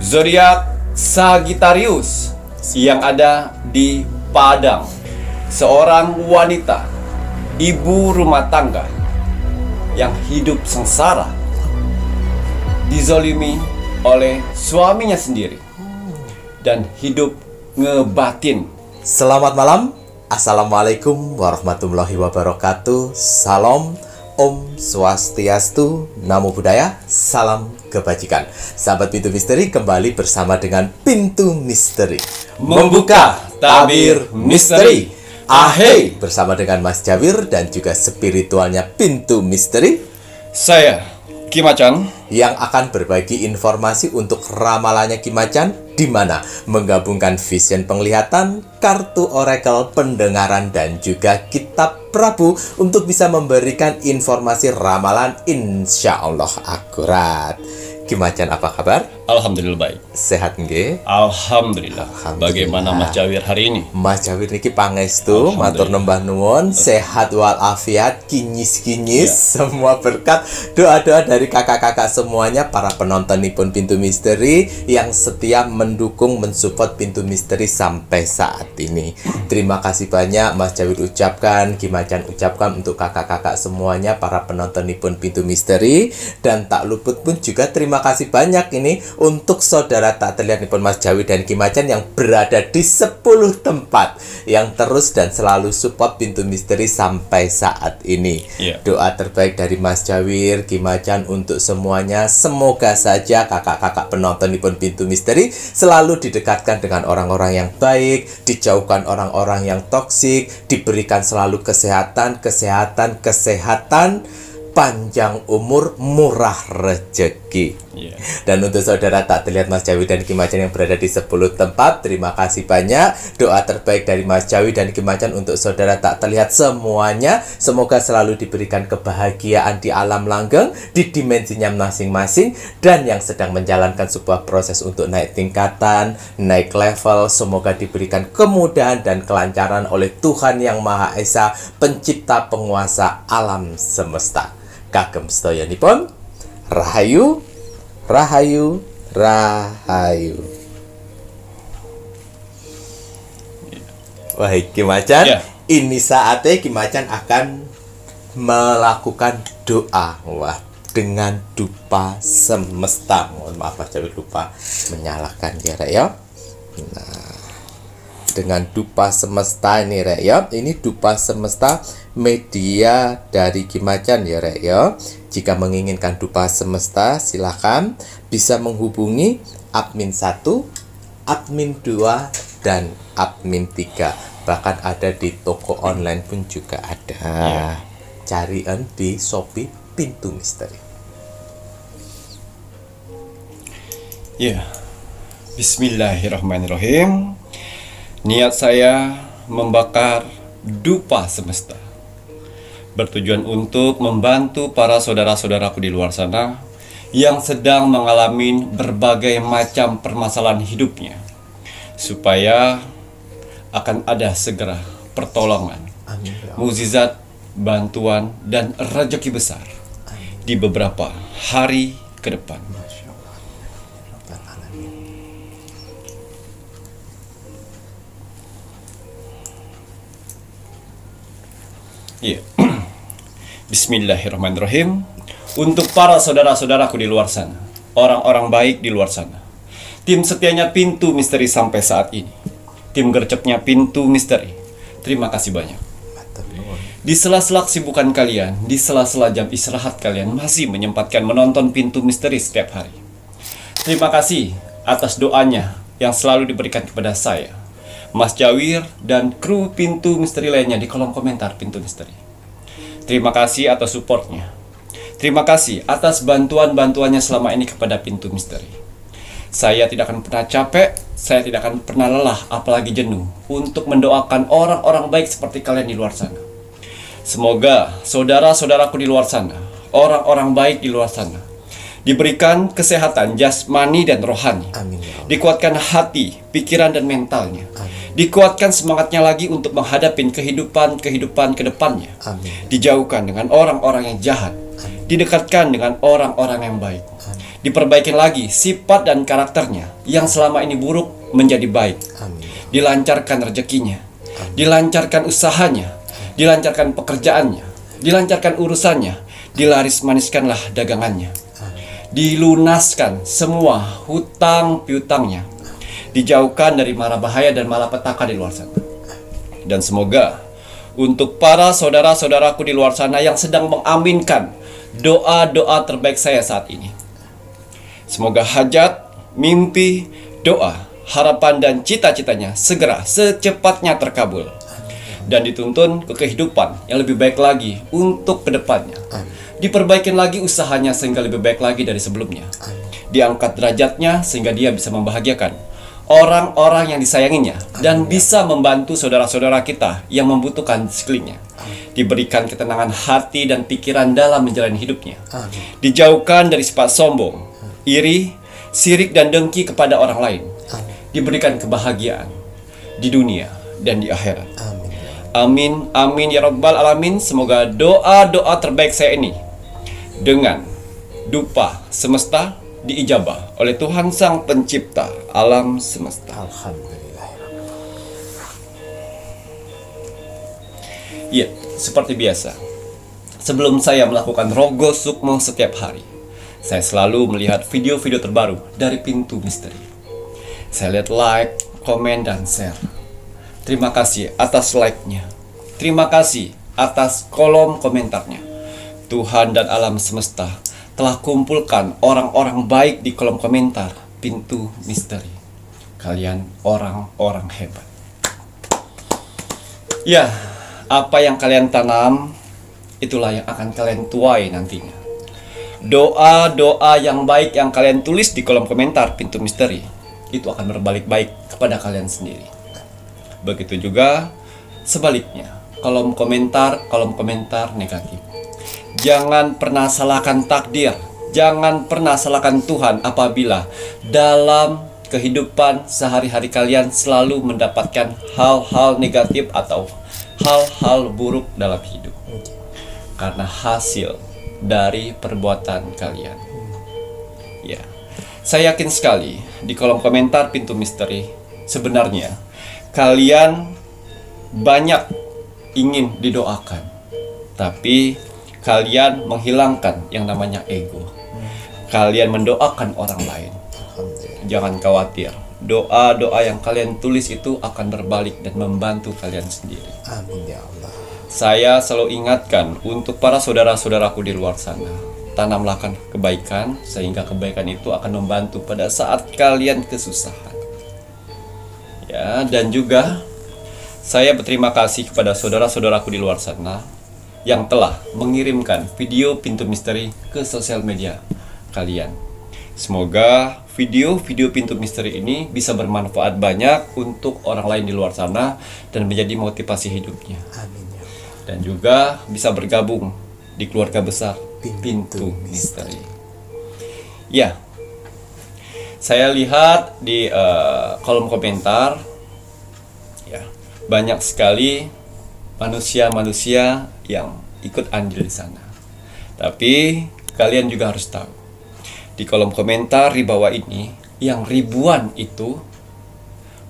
Zodiak Sagittarius yang ada di Padang. Seorang wanita, ibu rumah tangga yang hidup sengsara, dizolimi oleh suaminya sendiri dan hidup ngebatin. Selamat malam. Assalamualaikum warahmatullahi wabarakatuh. Salam, Om Swastiastu, Namo Buddhaya, salam kebajikan. Sahabat Pintu Misteri, kembali bersama dengan Pintu Misteri Membuka tabir misteri. Ahey, bersama dengan Mas Jawir dan juga spiritualnya Pintu Misteri, Saya Kim Acan, yang akan berbagi informasi untuk ramalannya Kim Acan, di mana menggabungkan vision penglihatan, kartu oracle, pendengaran, dan juga kitab Prabu untuk bisa memberikan informasi ramalan insya Allah akurat. Kim Acan, apa kabar? alhamdulillah baik. Sehat nggih? Alhamdulillah. Alhamdulillah. Bagaimana Mas Jawir hari ini? Mas Jawir niki pangestu, matur nembah nuwun, sehat walafiat, kinyis-kinyis, semua berkat, doa-doa dari kakak-kakak semuanya, para penontonipun Pintu Misteri yang setia mendukung, mensupport Pintu Misteri sampai saat ini. Terima kasih banyak Mas Jawir ucapkan, Kim Acan ucapkan untuk kakak-kakak semuanya, para penontonipun Pintu Misteri, dan tak luput pun juga terima kasih banyak ini untuk saudara tak terlihat nipun Mas Jawir dan Kim Acan yang berada di 10 tempat yang terus dan selalu support Pintu Misteri sampai saat ini. Doa terbaik dari Mas Jawir, Kim Acan untuk semuanya, semoga saja kakak-kakak penonton nipun Pintu Misteri selalu didekatkan dengan orang-orang yang baik, dijauhkan orang-orang yang toksik, diberikan selalu kesehatan, panjang umur, murah rezeki. Dan untuk saudara tak terlihat Mas Jawir dan Kim Acan yang berada di 10 tempat, terima kasih banyak. Doa terbaik dari Mas Jawir dan Kim Acan untuk saudara tak terlihat semuanya, semoga selalu diberikan kebahagiaan di alam langgeng, di dimensinya masing-masing, dan yang sedang menjalankan sebuah proses untuk naik tingkatan, naik level, semoga diberikan kemudahan dan kelancaran oleh Tuhan Yang Maha Esa, pencipta penguasa alam semesta. Kagem sedayanipun, rahayu, rahayu, rahayu. Wahai Kim Acan, ini saatnya Kim Acan akan melakukan doa. Wah, dengan dupa semesta. Mohon maaf Mas Jawir lupa menyalakan ya. Nah, dengan dupa semesta ini rek ya. Ini dupa semesta media dari Kim Acan ya rek ya. Jika menginginkan dupa semesta, silakan bisa menghubungi admin 1, admin 2, dan admin 3. Bahkan ada di toko online pun juga ada. Carian di Shopee Pintu Misteri. Bismillahirrahmanirrahim. Niat saya membakar dupa semesta bertujuan untuk membantu para saudara-saudaraku di luar sana yang sedang mengalami berbagai macam permasalahan hidupnya, supaya akan ada segera pertolongan, mukjizat, bantuan, dan rezeki besar di beberapa hari ke depan. Bismillahirrahmanirrahim. Untuk para saudara-saudaraku di luar sana, orang-orang baik di luar sana, tim setianya Pintu Misteri sampai saat ini, tim gercepnya Pintu Misteri, terima kasih banyak. Di sela-sela kesibukan kalian, di sela-sela jam istirahat kalian masih menyempatkan menonton Pintu Misteri setiap hari. Terima kasih atas doanya yang selalu diberikan kepada saya, Mas Jawir, dan kru Pintu Misteri lainnya di kolom komentar Pintu Misteri. Terima kasih atas supportnya. Terima kasih atas bantuan-bantuannya selama ini kepada Pintu Misteri. Saya tidak akan pernah capek, saya tidak akan pernah lelah, apalagi jenuh, untuk mendoakan orang-orang baik seperti kalian di luar sana. Semoga saudara-saudaraku di luar sana, orang-orang baik di luar sana, diberikan kesehatan jasmani dan rohani. Amin. Dikuatkan hati, pikiran, dan mentalnya. Amin. Dikuatkan semangatnya lagi untuk menghadapi kehidupan ke depannya. Amin. Dijauhkan dengan orang-orang yang jahat. Amin. Didekatkan dengan orang-orang yang baik. Amin. Diperbaikin lagi sifat dan karakternya yang selama ini buruk menjadi baik. Amin. Dilancarkan rezekinya, dilancarkan usahanya, dilancarkan pekerjaannya, dilancarkan urusannya, dilaris maniskanlah dagangannya, dilunaskan semua hutang piutangnya, dijauhkan dari mara bahaya dan malapetaka di luar sana. Dan semoga untuk para saudara-saudaraku di luar sana yang sedang mengaminkan doa-doa terbaik saya saat ini, semoga hajat, mimpi, doa, harapan dan cita-citanya segera secepatnya terkabul dan dituntun ke kehidupan yang lebih baik lagi untuk kedepannya. Diperbaikin lagi usahanya sehingga lebih baik lagi dari sebelumnya. Diangkat derajatnya sehingga dia bisa membahagiakan orang-orang yang disayanginya dan bisa membantu saudara-saudara kita yang membutuhkan di sekelilingnya. Diberikan ketenangan hati dan pikiran dalam menjalani hidupnya. Dijauhkan dari sifat sombong, iri, sirik dan dengki kepada orang lain. Diberikan kebahagiaan di dunia dan di akhirat. Amin, amin ya rabbal alamin. Semoga doa-doa terbaik saya ini dengan dupa semesta diijabah oleh Tuhan Sang Pencipta alam semesta. Alhamdulillah. Iya, seperti biasa, sebelum saya melakukan Rogo Sukmo setiap hari, saya selalu melihat video-video terbaru dari Pintu Misteri. Saya lihat like, komen, dan share. Terima kasih atas like-nya. Terima kasih atas kolom komentarnya. Tuhan dan alam semesta telah kumpulkan orang-orang baik di kolom komentar Pintu Misteri. Kalian orang-orang hebat. Ya, apa yang kalian tanam, itulah yang akan kalian tuai nantinya. Doa-doa yang baik yang kalian tulis di kolom komentar Pintu Misteri, itu akan berbalik baik kepada kalian sendiri. Begitu juga sebaliknya, kolom komentar negatif. Jangan pernah salahkan takdir, jangan pernah salahkan Tuhan apabila dalam kehidupan sehari-hari kalian selalu mendapatkan hal-hal negatif atau hal-hal buruk dalam hidup. Karena hasil dari perbuatan kalian. Ya, saya yakin sekali di kolom komentar Pintu Misteri, sebenarnya kalian banyak ingin didoakan, tapi kalian menghilangkan yang namanya ego. Kalian mendoakan orang lain. Jangan khawatir, doa-doa yang kalian tulis itu akan berbalik dan membantu kalian sendiri. Amin ya Allah. Saya selalu ingatkan untuk para saudara-saudaraku di luar sana, tanamlah kebaikan sehingga kebaikan itu akan membantu pada saat kalian kesusahan. Ya, dan juga saya berterima kasih kepada saudara-saudaraku di luar sana yang telah mengirimkan video Pintu Misteri ke sosial media kalian. Semoga video-video Pintu Misteri ini bisa bermanfaat banyak untuk orang lain di luar sana dan menjadi motivasi hidupnya. Amin ya. Dan juga bisa bergabung di keluarga besar Pintu Misteri. Ya, saya lihat di kolom komentar, ya, banyak sekali manusia-manusia yang ikut andil di sana. Tapi kalian juga harus tahu, di kolom komentar di bawah ini, yang ribuan itu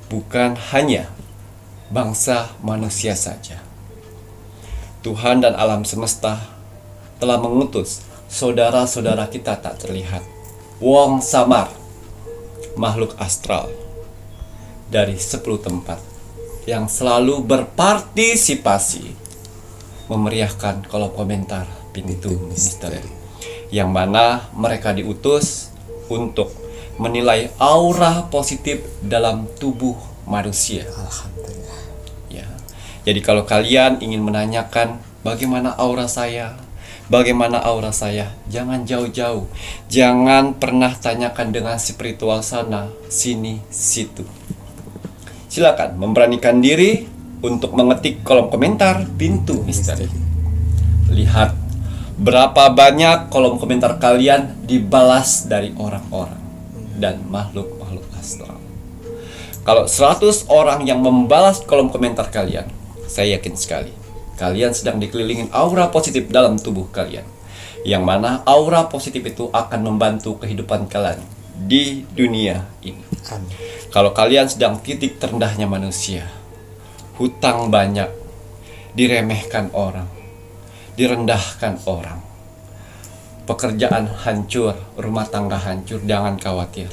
bukan hanya bangsa manusia saja. Tuhan dan alam semesta telah mengutus saudara-saudara kita tak terlihat, wong samar, makhluk astral dari 10 tempat yang selalu berpartisipasi memeriahkan kolom komentar Pintu Misteri, yang mana mereka diutus untuk menilai aura positif dalam tubuh manusia. Alhamdulillah. Ya. Jadi kalau kalian ingin menanyakan bagaimana aura saya, jangan jauh-jauh. Jangan pernah tanyakan dengan spiritual sana, sini, situ. Silakan memberanikan diri untuk mengetik kolom komentar Pintu Misteri. Lihat berapa banyak kolom komentar kalian dibalas dari orang-orang dan makhluk-makhluk astral. Kalau 100 orang yang membalas kolom komentar kalian, saya yakin sekali kalian sedang dikelilingin aura positif dalam tubuh kalian. Yang mana aura positif itu akan membantu kehidupan kalian di dunia ini. Amin. Kalau kalian sedang titik terendahnya manusia, hutang banyak, diremehkan orang, direndahkan orang, pekerjaan hancur, rumah tangga hancur, jangan khawatir.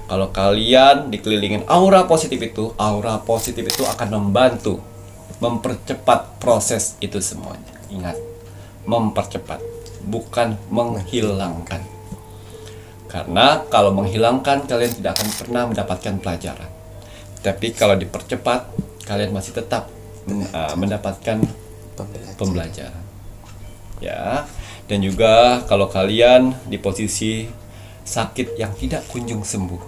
Kalau kalian dikelilingin aura positif itu akan membantu mempercepat proses itu semuanya. Ingat, mempercepat, bukan menghilangkan. Karena kalau menghilangkan, kalian tidak akan pernah mendapatkan pelajaran. Tapi kalau dipercepat, kalian masih tetap mendapatkan pembelajaran. Ya, dan juga kalau kalian di posisi sakit yang tidak kunjung sembuh,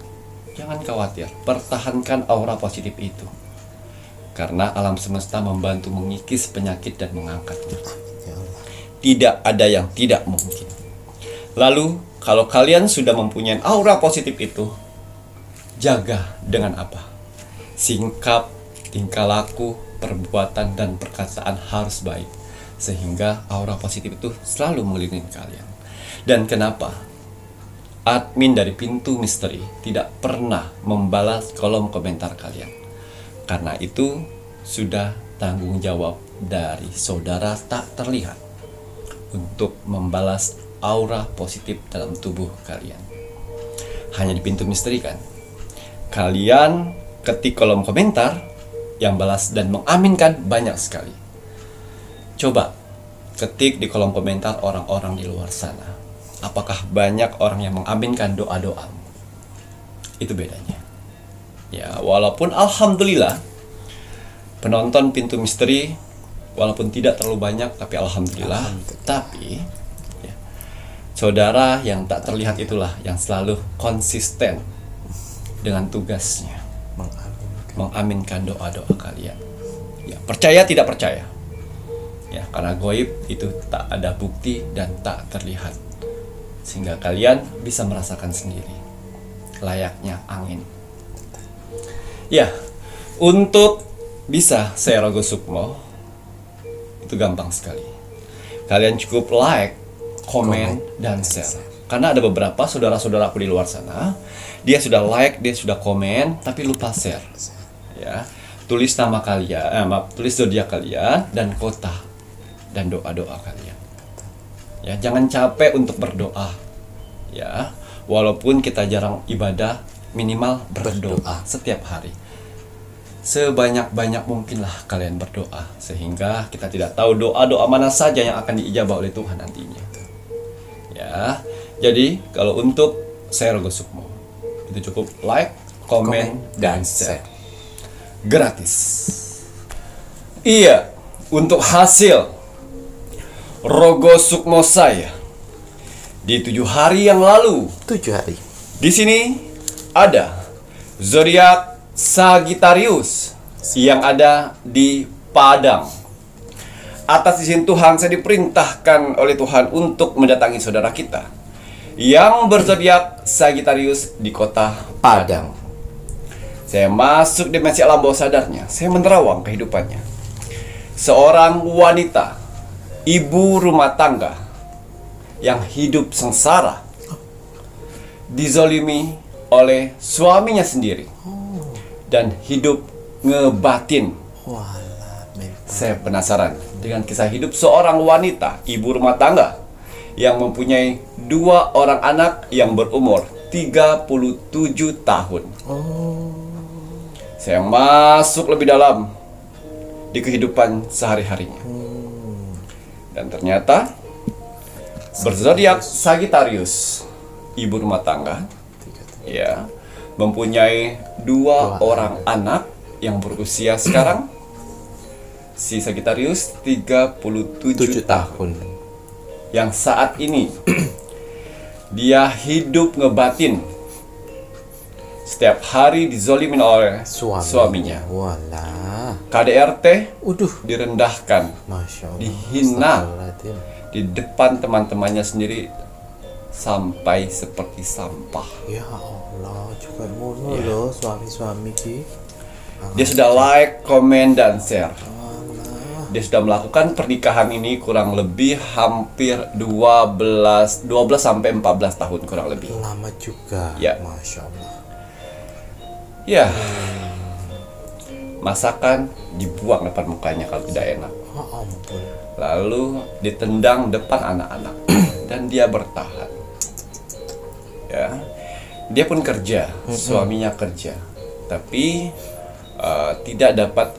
jangan khawatir, pertahankan aura positif itu. Karena alam semesta membantu mengikis penyakit dan mengangkatnya. Tidak ada yang tidak mungkin. Lalu, kalau kalian sudah mempunyai aura positif itu, jaga dengan apa? Sikap, tingkah laku, perbuatan, dan perkataan harus baik. Sehingga aura positif itu selalu mengelilingi kalian. Dan kenapa admin dari Pintu Misteri tidak pernah membalas kolom komentar kalian? Karena itu sudah tanggung jawab dari saudara tak terlihat untuk membalas aura positif dalam tubuh kalian. Hanya di Pintu Misteri kan? Kalian ketik kolom komentar, yang balas dan mengaminkan banyak sekali. Coba ketik di kolom komentar orang-orang di luar sana. Apakah banyak orang yang mengaminkan doa-doamu? Itu bedanya. Ya, walaupun alhamdulillah penonton Pintu Misteri walaupun tidak terlalu banyak, tapi alhamdulillah. Tapi ya, saudara yang tak terlihat itulah yang selalu konsisten dengan tugasnya, mengaminkan doa-doa kalian. Ya, percaya tidak percaya. Ya, karena goib itu tak ada bukti dan tak terlihat. Sehingga kalian bisa merasakan sendiri layaknya angin. Ya, untuk bisa saya Rogo Sukmo itu gampang sekali. Kalian cukup like, komen, dan share. Karena ada beberapa saudara-saudaraku di luar sana, dia sudah like, dia sudah komen, tapi lupa share. Ya, tulis nama kalian, tulis zodiak kalian dan kota dan doa-doa kalian. Ya, jangan capek untuk berdoa. Ya, walaupun kita jarang ibadah, minimal berdoa setiap hari. Sebanyak-banyak mungkinlah kalian berdoa, sehingga kita tidak tahu doa-doa mana saja yang akan diijabah oleh Tuhan nantinya. Ya, jadi kalau untuk saya Rogo Sukmo, itu cukup like, komen, dan share. Gratis. Iya, untuk hasil Rogo Sukmo saya di 7 hari yang lalu. 7 hari. Di sini ada zodiak Sagittarius yang ada di Padang. Atas izin Tuhan, saya diperintahkan oleh Tuhan untuk mendatangi saudara kita yang berzodiak Sagittarius di kota Padang. Saya masuk dimensi alam bawah sadarnya. Saya menerawang kehidupannya. Seorang wanita, ibu rumah tangga yang hidup sengsara, dizolimi oleh suaminya sendiri, dan hidup ngebatin. Saya penasaran dengan kisah hidup seorang wanita, ibu rumah tangga yang mempunyai 2 orang anak yang berumur 37 tahun. Saya masuk lebih dalam di kehidupan sehari-harinya. Dan ternyata berzodiak Sagittarius, ibu rumah tangga, ya, mempunyai 2 orang anak yang berusia sekarang, si Sagittarius 37 tahun. Yang saat ini dia hidup ngebatin, setiap hari dizolimin oleh suaminya. KDRT direndahkan, dihina di depan teman-temannya sendiri, sampai seperti sampah. Ya Allah, juga ngono loh suami-suami ki. Dia sudah like, komen, dan share. Dia sudah melakukan pernikahan ini kurang lebih hampir 12 sampai 14 tahun kurang lebih. Lama juga. Ya. Masya Allah. Ya. Masakan dibuang depan mukanya kalau tidak enak. Oh ampun. Lalu ditendang depan anak-anak dan dia bertahan. Ya. Dia pun kerja, suaminya kerja. Tapi tidak dapat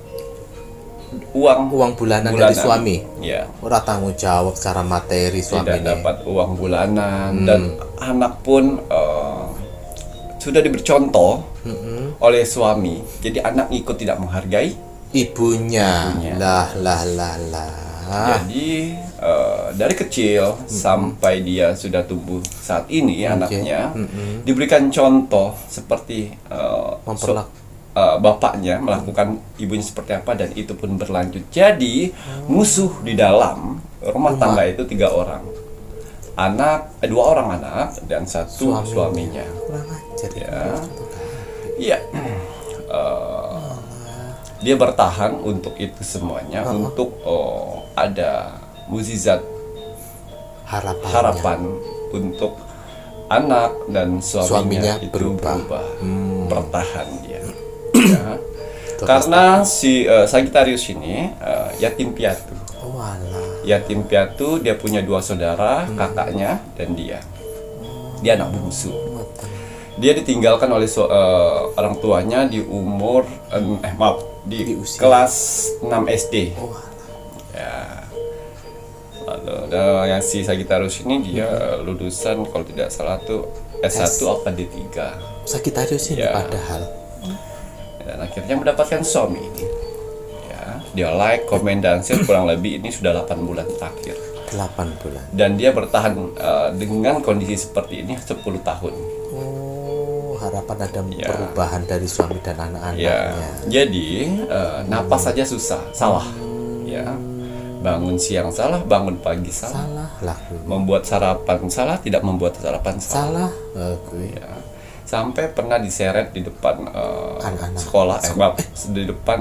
uang bulanan dari suami. Ya. Ora tanggung jawab secara materi suami Tidak ini. dapat uang bulanan dan anak pun sudah diberi contoh oleh suami. Jadi anak ikut tidak menghargai Ibunya. Lah. Jadi dari kecil sampai dia sudah tumbuh saat ini anaknya diberikan contoh seperti bapaknya melakukan ibunya seperti apa, dan itu pun berlanjut. Jadi musuh di dalam rumah tangga itu 3 orang. 2 orang anak dan 1 suaminya. Kurang ajar. Ya. Iya. Dia bertahan untuk itu semuanya, untuk ada mukjizat harapan untuk anak dan suaminya itu berubah. Bertahan dia. Ya. Karena si Sagittarius ini yatim piatu. Yatim piatu, dia punya 2 saudara, kakaknya dan dia. Dia anak bungsu. Dia ditinggalkan oleh orang tuanya di umur di kelas 6 SD. Ya. Lalu yang si Sagittarius ini dia lulusan kalau tidak salah tuh S1 apa D3. Sagittarius ini padahal. Dan akhirnya mendapatkan suami ini. Ya, dia like, komen, dan share kurang lebih ini sudah 8 bulan terakhir. 8 bulan. Dan dia bertahan dengan kondisi seperti ini 10 tahun. Harapan ada perubahan dari suami dan anak-anaknya. Ya, jadi napas saja susah, salah. Ya, bangun siang salah, bangun pagi salah. Membuat sarapan salah, tidak membuat sarapan salah. Ya. Sampai pernah diseret di depan sekolah, di depan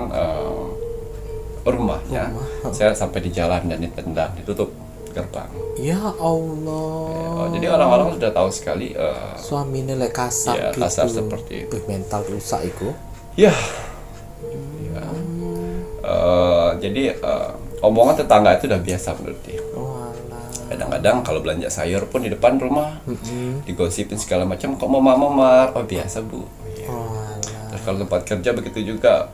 rumahnya. Saya sampai di jalan dan ditendang, ditutup gerbang. Ya Allah. Jadi orang-orang sudah tahu sekali suami nilai kasar, ya, gitu. kasar seperti itu. Mental rusak itu. Ya. Jadi omongan tetangga itu udah biasa menurut dia. Kadang-kadang kalau belanja sayur pun di depan rumah digosipin segala macam, kok mau mamar, oh biasa bu. Ya. Terus kalau tempat kerja begitu juga,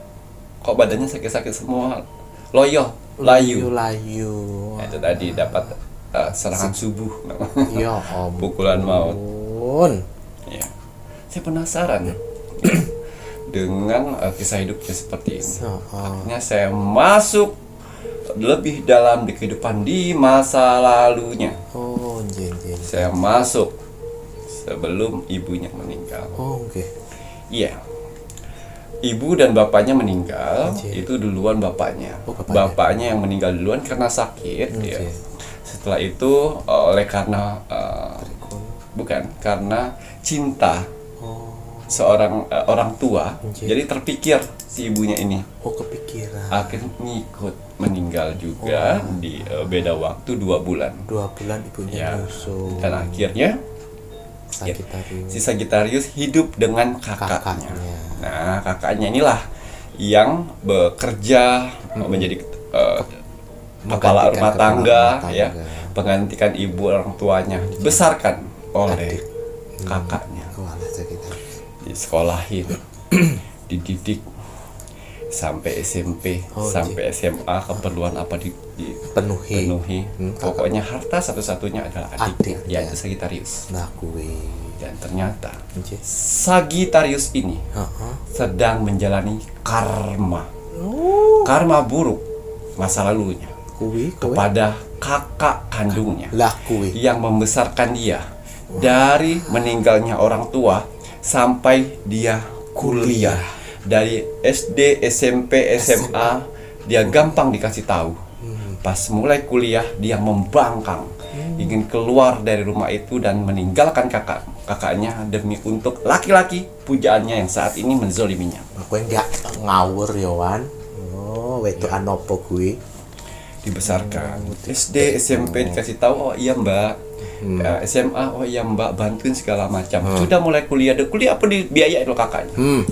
kok badannya sakit-sakit semua, layu. Nah, itu tadi dapat serangan subuh. Ya pukulan maut. Ya. Saya penasaran dengan kisah hidupnya seperti ini. Akhirnya saya masuk lebih dalam di kehidupan di masa lalunya. Saya masuk sebelum ibunya meninggal. Iya. Ibu dan bapaknya meninggal, itu duluan bapaknya. Bapaknya yang meninggal duluan karena sakit. Ya. Setelah itu karena cinta seorang orang tua, jadi terpikir si ibunya ini. Kepikiran. Akhirnya ngikut meninggal juga di beda waktu 2 bulan. 2 bulan ibunya nyusul. Dan akhirnya si Sagittarius hidup dengan kakaknya. Nah, kakaknya inilah yang bekerja menjadi kepala rumah tangga, ya, menggantikan ibu orang tuanya, dibesarkan oleh kakaknya, disekolahin, dididik sampai SMP, sampai SMA, keperluan apa dipenuhi. Pokoknya harta satu-satunya adalah adik, yaitu Sagittarius. Dan ternyata Sagittarius ini sedang menjalani karma buruk masa lalunya kepada kakak kandungnya yang membesarkan dia dari meninggalnya orang tua sampai dia kuliah. Dari SD, SMP, SMA dia gampang dikasih tahu. Pas mulai kuliah dia membangkang, ingin keluar dari rumah itu dan meninggalkan kakaknya demi untuk laki-laki pujaannya yang saat ini menzoliminya. Aku enggak ngawur ya Wan. Wedokan opo kuwi? dibesarkan. SD, SMP dikasih tahu, oh iya mbak. SMA, oh iya mbak, bantuin segala macam. Sudah mulai kuliah apa dibiayain lo kakaknya.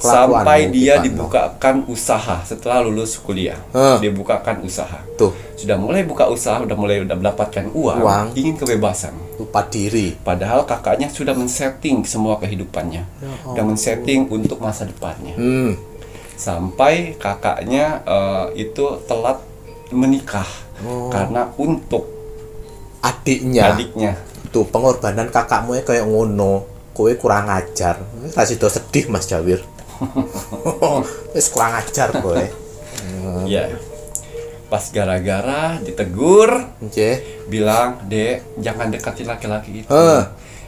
Sampai dia dibukakan usaha setelah lulus kuliah. Dia bukakan usaha. Tuh. Sudah mulai buka usaha, udah mendapatkan uang, ingin kebebasan. Lupa diri. Padahal kakaknya sudah men-setting semua kehidupannya. Sudah men-setting untuk masa depannya. Sampai kakaknya itu telat menikah karena untuk adiknya. Tuh, pengorbanan kakakmu kayak ngono. Kowe kurang ajar. Kasih do sedih Mas Jawir. Wis kurang ajar kowe. Iya. Pas gara-gara ditegur, bilang, "Dek, jangan dekati laki-laki itu.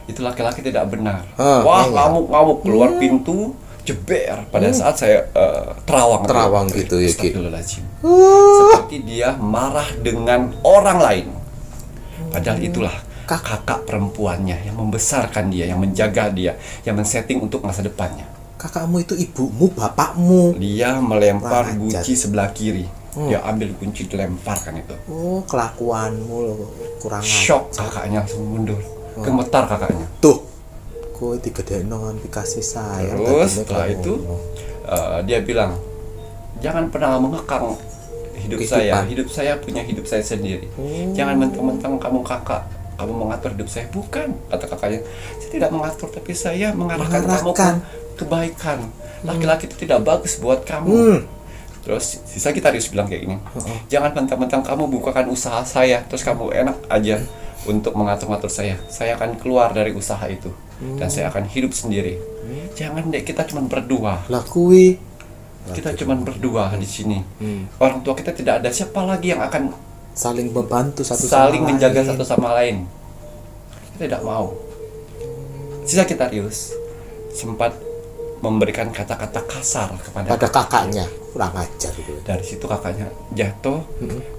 Itu laki-laki tidak benar." Wah, ngamuk-ngamuk keluar pintu, jeber. Pada saat saya terawang gitu ya, Ki. Seperti dia marah dengan orang lain. Padahal itulah kakak perempuannya yang membesarkan dia, yang menjaga dia, yang men-setting untuk masa depannya. Kakakmu itu ibumu, bapakmu. Dia melempar guci sebelah kiri. Dia ambil kunci, dilemparkan itu. Oh, kelakuanmu kurang ajar. Shock kakaknya, langsung mundur. Gemetar kakaknya. Tuh, kowe digedekno nganti kasih sayang. Terus setelah itu dia bilang, jangan pernah mengekang hidup saya. Hidup saya punya hidup saya sendiri. Jangan mentang-mentang kamu kakak, kamu mengatur hidup saya. Bukan, kata kakaknya. Saya tidak mengatur, tapi saya mengarahkan kamu ke kebaikan. Laki-laki itu tidak bagus buat kamu. Terus si Sagittarius bilang kayak gini, jangan mentang-mentang kamu bukakan usaha saya, terus kamu enak aja untuk mengatur-ngatur saya. Saya akan keluar dari usaha itu dan saya akan hidup sendiri. Jangan dek, kita cuma berdua. Kita cuma berdua di sini. Orang tua kita tidak ada, siapa lagi yang akan saling membantu saling menjaga satu sama lain? Kita tidak mau. Si Sagittarius sempat memberikan kata-kata kasar kepada kakaknya. Kurang ajar gitu. Dari situ kakaknya jatuh.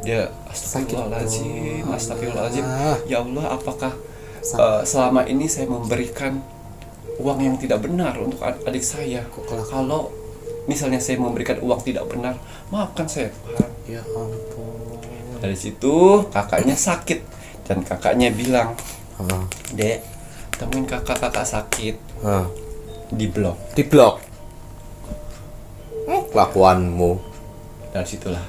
Dia astagfirullahaladzim. Ya Allah, apakah selama ini saya memberikan uang yang tidak benar untuk adik saya? Kalau misalnya saya memberikan uang tidak benar, maafkan saya Tuhan. Ya ampun. Dari situ kakaknya sakit dan kakaknya bilang, Dek, temuin kakak sakit. Di blok. Kelakuanmu. Dari situlah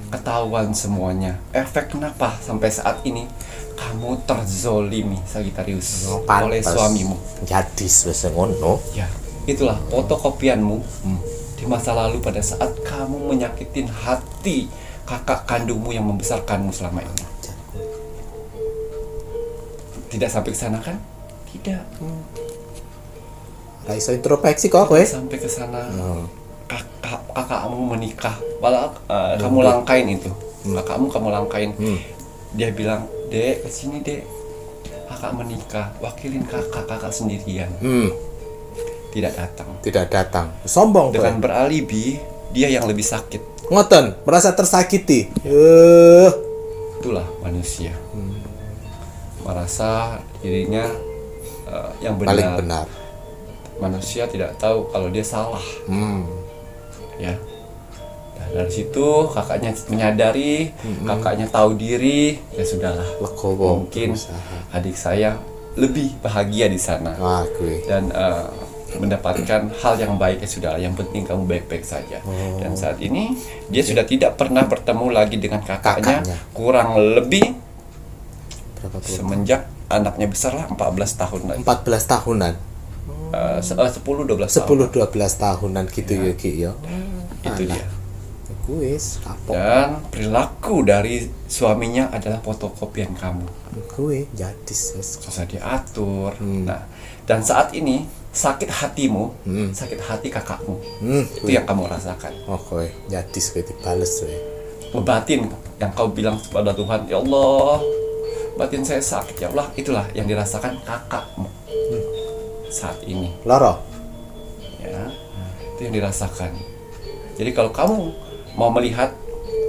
ketahuan semuanya. Efek kenapa sampai saat ini kamu terzolimi, Sagittarius, oleh suamimu. Jadi wis ngono. Ya, itulah fotokopianmu di masa lalu pada saat kamu menyakitin hati kakak kandungmu yang membesarkanmu selama ini. Tidak sampai ke sana kan? Tidak. Iso introspeksi kok kowe. Sampai ke sana. Kakakmu menikah. Malah kamu langkain itu. Kamu langkain. Dia bilang, "Dek, kesini Dek. Kakak menikah, wakilin kakak sendirian." Tidak datang. Sombong dengan beralibi dia yang lebih sakit. Ngoten, merasa tersakiti. Itulah manusia. Merasa dirinya yang benar. Paling benar. Manusia tidak tahu kalau dia salah. Ya. Nah, dari situ kakaknya menyadari, kakaknya tahu diri, ya sudahlah. Mungkin adik saya lebih bahagia di sana. Dan mendapatkan hal yang baik, ya sudah, yang penting kamu baik-baik saja. Dan saat ini dia sudah tidak pernah bertemu lagi dengan kakaknya. Kurang lebih semenjak anaknya besar lah, 14 tahun lagi. 14 tahunan. 10-12 tahunan gitu ya Ki ya. Itu dia. Kuis kapok. Dan perilaku dari suaminya adalah fotokopian kamu. Gue jadis susah diatur. Nah, dan saat ini sakit hatimu, sakit hati kakakmu. Itu yang kamu rasakan. Oke, jadis gue dibales we. Batin yang kau bilang kepada Tuhan, ya Allah, batin saya sakit ya Allah. Itulah yang dirasakan kakakmu saat ini. Loro. Ya, itu yang dirasakan. Jadi kalau kamu mau melihat,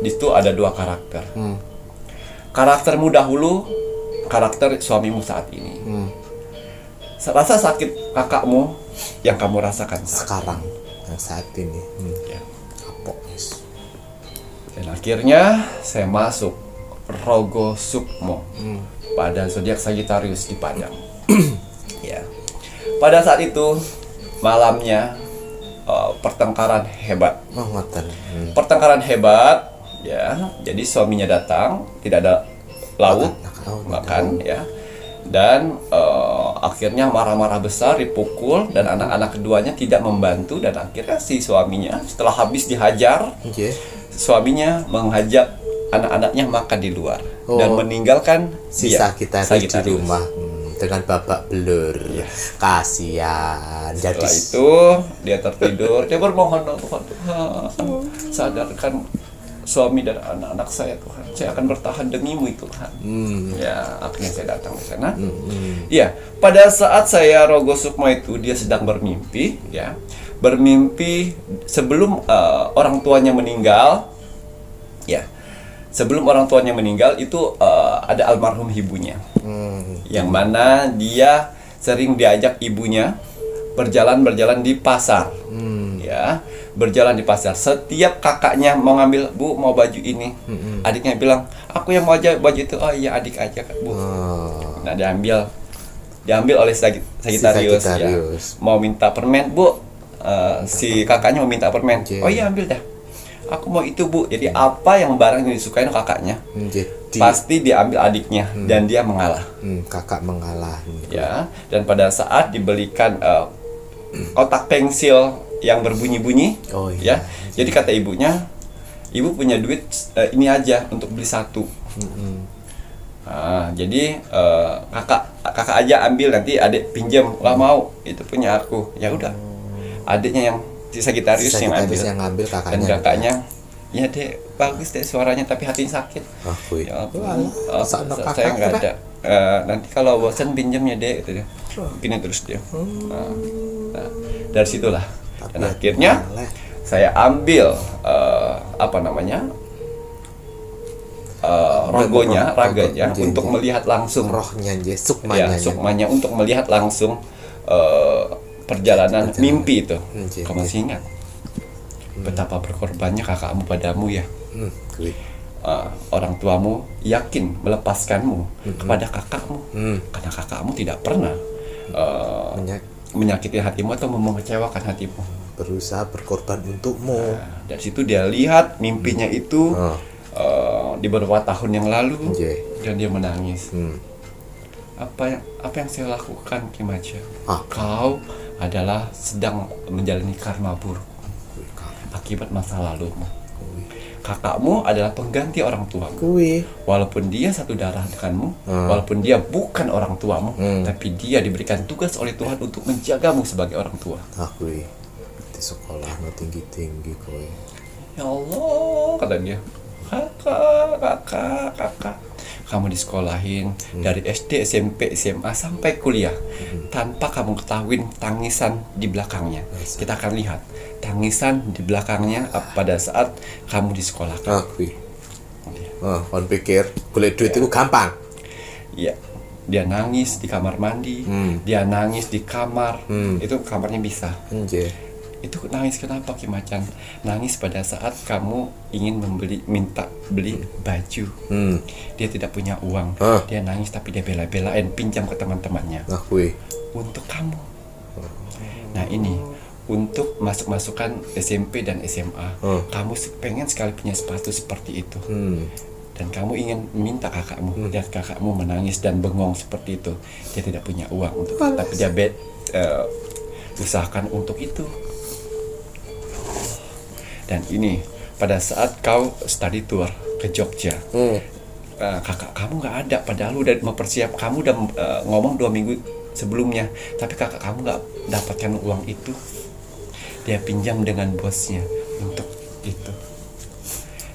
di situ ada dua karakter. Karaktermu dahulu, karakter suamimu saat ini. Rasa sakit kakakmu yang kamu rasakan sekarang, yang saat ini. Ya. Kapok, guys. Dan akhirnya saya masuk Rogo Sukmo pada zodiak Sagittarius di Padang. Ya. Pada saat itu malamnya pertengkaran hebat. Pertengkaran hebat, ya. Jadi suaminya datang, tidak ada lauk, makan, ya. Dan akhirnya marah-marah besar, dipukul, dan anak-anak keduanya tidak membantu, dan akhirnya si suaminya setelah habis dihajar, suaminya mengajak anak-anaknya makan di luar dan meninggalkan si Sagittarius di rumah dengan babak belur. Kasihan. Setelah itu dia tertidur, dia bermohon, Tuhan, sadarkan suami dan anak-anak saya, Tuhan. Saya akan bertahan demimu, Tuhan. Ya, akhirnya saya datang ke sana. Ya, pada saat saya Rogo Sukmo itu dia sedang bermimpi, ya. Bermimpi sebelum orang tuanya meninggal. Ya. Sebelum orang tuanya meninggal itu ada almarhum ibunya. Yang mana dia sering diajak ibunya berjalan-berjalan di pasar. Ya, berjalan di pasar. Setiap kakaknya mau ngambil, Bu, mau baju ini. Adiknya bilang, aku yang mau aja baju itu. Oh iya, adik aja, Bu. Nah, diambil oleh Sagittarius. Ya. Mau minta permen, Bu. Si kakaknya mau minta permen. Oh iya, ambil dah. Aku mau itu, Bu. Jadi apa yang barang yang disukain kakaknya, pasti diambil adiknya dan dia mengalah. Kakak mengalah. Ya, dan pada saat dibelikan kotak pensil yang berbunyi-bunyi, ya. Jadi kata ibunya, ibu punya duit ini aja untuk beli satu. Jadi kakak aja ambil, nanti adik pinjam. Nggak mau, itu punya aku. Ya udah, adiknya yang si Sagittarius yang ambil kakaknya. Dan kakaknya, ya dek, bagus dek suaranya, tapi hatinya sakit. Ya, saya nggak ada. Nanti kalau bosan pinjam ya dek, gitu dia. Begini terus dia. Nah, dari situlah. Dan akhirnya saya ambil raganya untuk melihat langsung rohnya, sukmanya untuk melihat langsung perjalanan mimpi itu. Kamu masih ingat betapa berkorbannya kakakmu padamu, ya? Orang tuamu yakin melepaskanmu kepada kakakmu karena kakakmu tidak pernah menyakiti hatimu atau mengecewakan hatimu. Berusaha berkorban untukmu. Dari situ dia lihat mimpinya itu di beberapa tahun yang lalu, dan dia menangis. Apa yang saya lakukan, Kimaja? Kau adalah sedang menjalani karma buruk akibat masa lalumu. Kakakmu adalah pengganti orang tuamu. Walaupun dia satu darah denganmu, walaupun dia bukan orang tuamu, tapi dia diberikan tugas oleh Tuhan untuk menjagamu sebagai orang tua. Di sekolah tinggi-tinggi kowe. Ya Allah, kata dia. Kakak, kamu disekolahin dari SD, SMP, SMA sampai kuliah tanpa kamu ketahuin tangisan di belakangnya. Kita akan lihat tangisan di belakangnya pada saat kamu disekolahkan. Kon pikir kuliah duit itu gampang? Iya. Dia nangis di kamar mandi, dia nangis di kamar, itu kamarnya bisa. Itu nangis kenapa, Ki Macan? Nangis pada saat kamu ingin minta beli baju. Dia tidak punya uang. Dia nangis tapi dia bela-belain pinjam ke teman-temannya. Untuk kamu. Nah, ini untuk masuk-masukan SMP dan SMA. Kamu pengen sekali punya sepatu seperti itu. Dan kamu ingin minta kakakmu, dan kakakmu menangis dan bengong seperti itu. Dia tidak punya uang untuk, tapi dia usahakan untuk itu. Dan ini pada saat kau study tour ke Jogja, kakak kamu nggak ada, padahal lu udah mempersiap, kamu udah ngomong 2 minggu sebelumnya, tapi kakak kamu nggak dapatkan uang itu. Dia pinjam dengan bosnya untuk itu.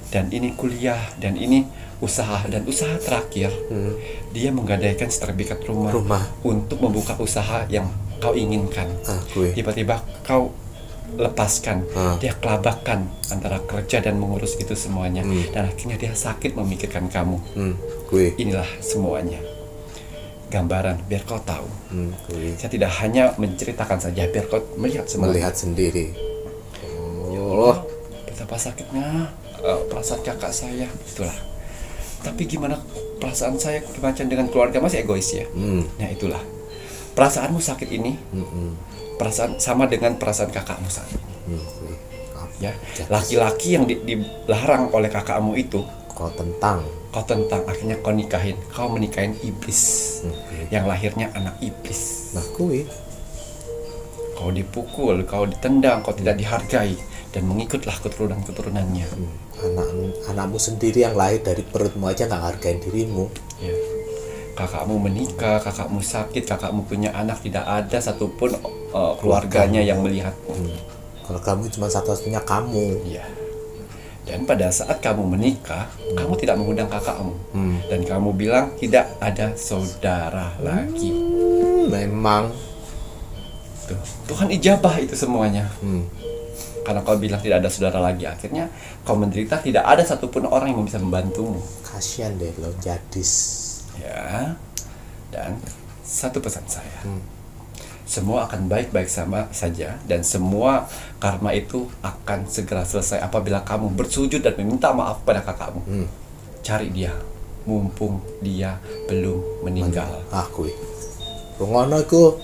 Dan ini kuliah, dan ini usaha, dan usaha terakhir dia menggadaikan sertifikat rumah untuk membuka usaha yang kau inginkan. Tiba-tiba kau lepaskan, dia kelabakan antara kerja dan mengurus itu semuanya, dan akhirnya dia sakit memikirkan kamu. Inilah semuanya gambaran biar kau tahu. Saya tidak hanya menceritakan saja, biar kau melihat semua. Melihat sendiri. Betapa sakitnya perasaan kakak saya, itulah. Tapi gimana perasaan saya macam dengan keluarga masih egois ya. Nah itulah. Perasaanmu sakit ini, perasaan sama dengan perasaan kakakmu saat ini. Ya, laki-laki yang dilarang oleh kakakmu itu, kau tentang, akhirnya kau menikahin iblis, yang lahirnya anak iblis. nah kui, Kau dipukul, kau ditendang, kau tidak dihargai, dan mengikutlah keturunannya. Anakmu sendiri yang lahir dari perutmu aja nggak hargain dirimu. Ya. Kakakmu menikah, kakakmu sakit, kakakmu punya anak, tidak ada satupun keluarganya yang melihatmu. Kalau kamu cuma satu-satunya kamu. Iya. Dan pada saat kamu menikah, kamu tidak mengundang kakakmu, dan kamu bilang tidak ada saudara lagi. Memang. Tuh, Tuhan ijabah itu semuanya. Karena kau bilang tidak ada saudara lagi, akhirnya kau menderita, tidak ada satupun orang yang bisa membantumu. Kasian deh lo gadis. Ya. Dan satu pesan saya. Semua akan baik-baik sama saja, dan semua karma itu akan segera selesai apabila kamu bersujud dan meminta maaf pada kakakmu. Cari dia, mumpung dia belum meninggal. Aku rungono iku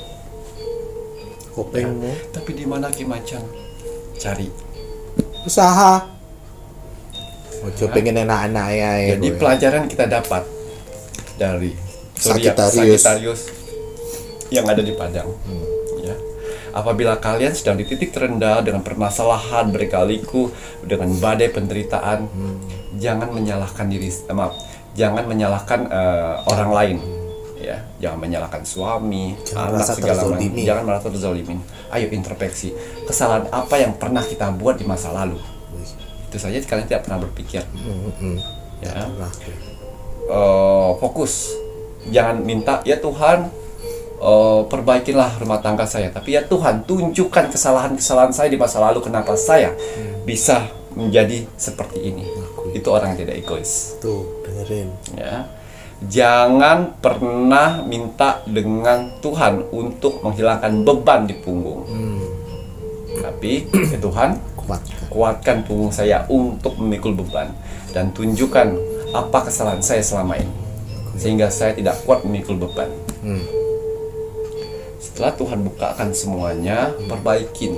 kupingmu. Tapi di mana Ki Macan? Cari. Usaha. Ojo pengen enak-enak ya. Jadi pelajaran kita dapat dari Sagittarius yang ada di Padang. Ya. Apabila kalian sedang di titik terendah dengan permasalahan berkaliku, dengan badai penderitaan, jangan menyalahkan jangan menyalahkan orang lain. Ya, jangan menyalahkan suami, anak, segala macam. Jangan merasa terzalimin. Ayo introspeksi. Kesalahan apa yang pernah kita buat di masa lalu? Itu saja kalian tidak pernah berpikir. Ya. Fokus. Jangan minta, ya Tuhan, perbaikilah rumah tangga saya. Tapi ya Tuhan, tunjukkan kesalahan-kesalahan saya di masa lalu, kenapa saya bisa menjadi seperti ini. Itu orang yang tidak egois. Tuh, dengerin. Ya. Jangan pernah minta dengan Tuhan untuk menghilangkan beban di punggung. Tapi ya Tuhan, kuatkan punggung saya untuk memikul beban, dan tunjukkan apa kesalahan saya selama ini, sehingga saya tidak kuat memikul beban. Setelah Tuhan bukakan semuanya, perbaikin.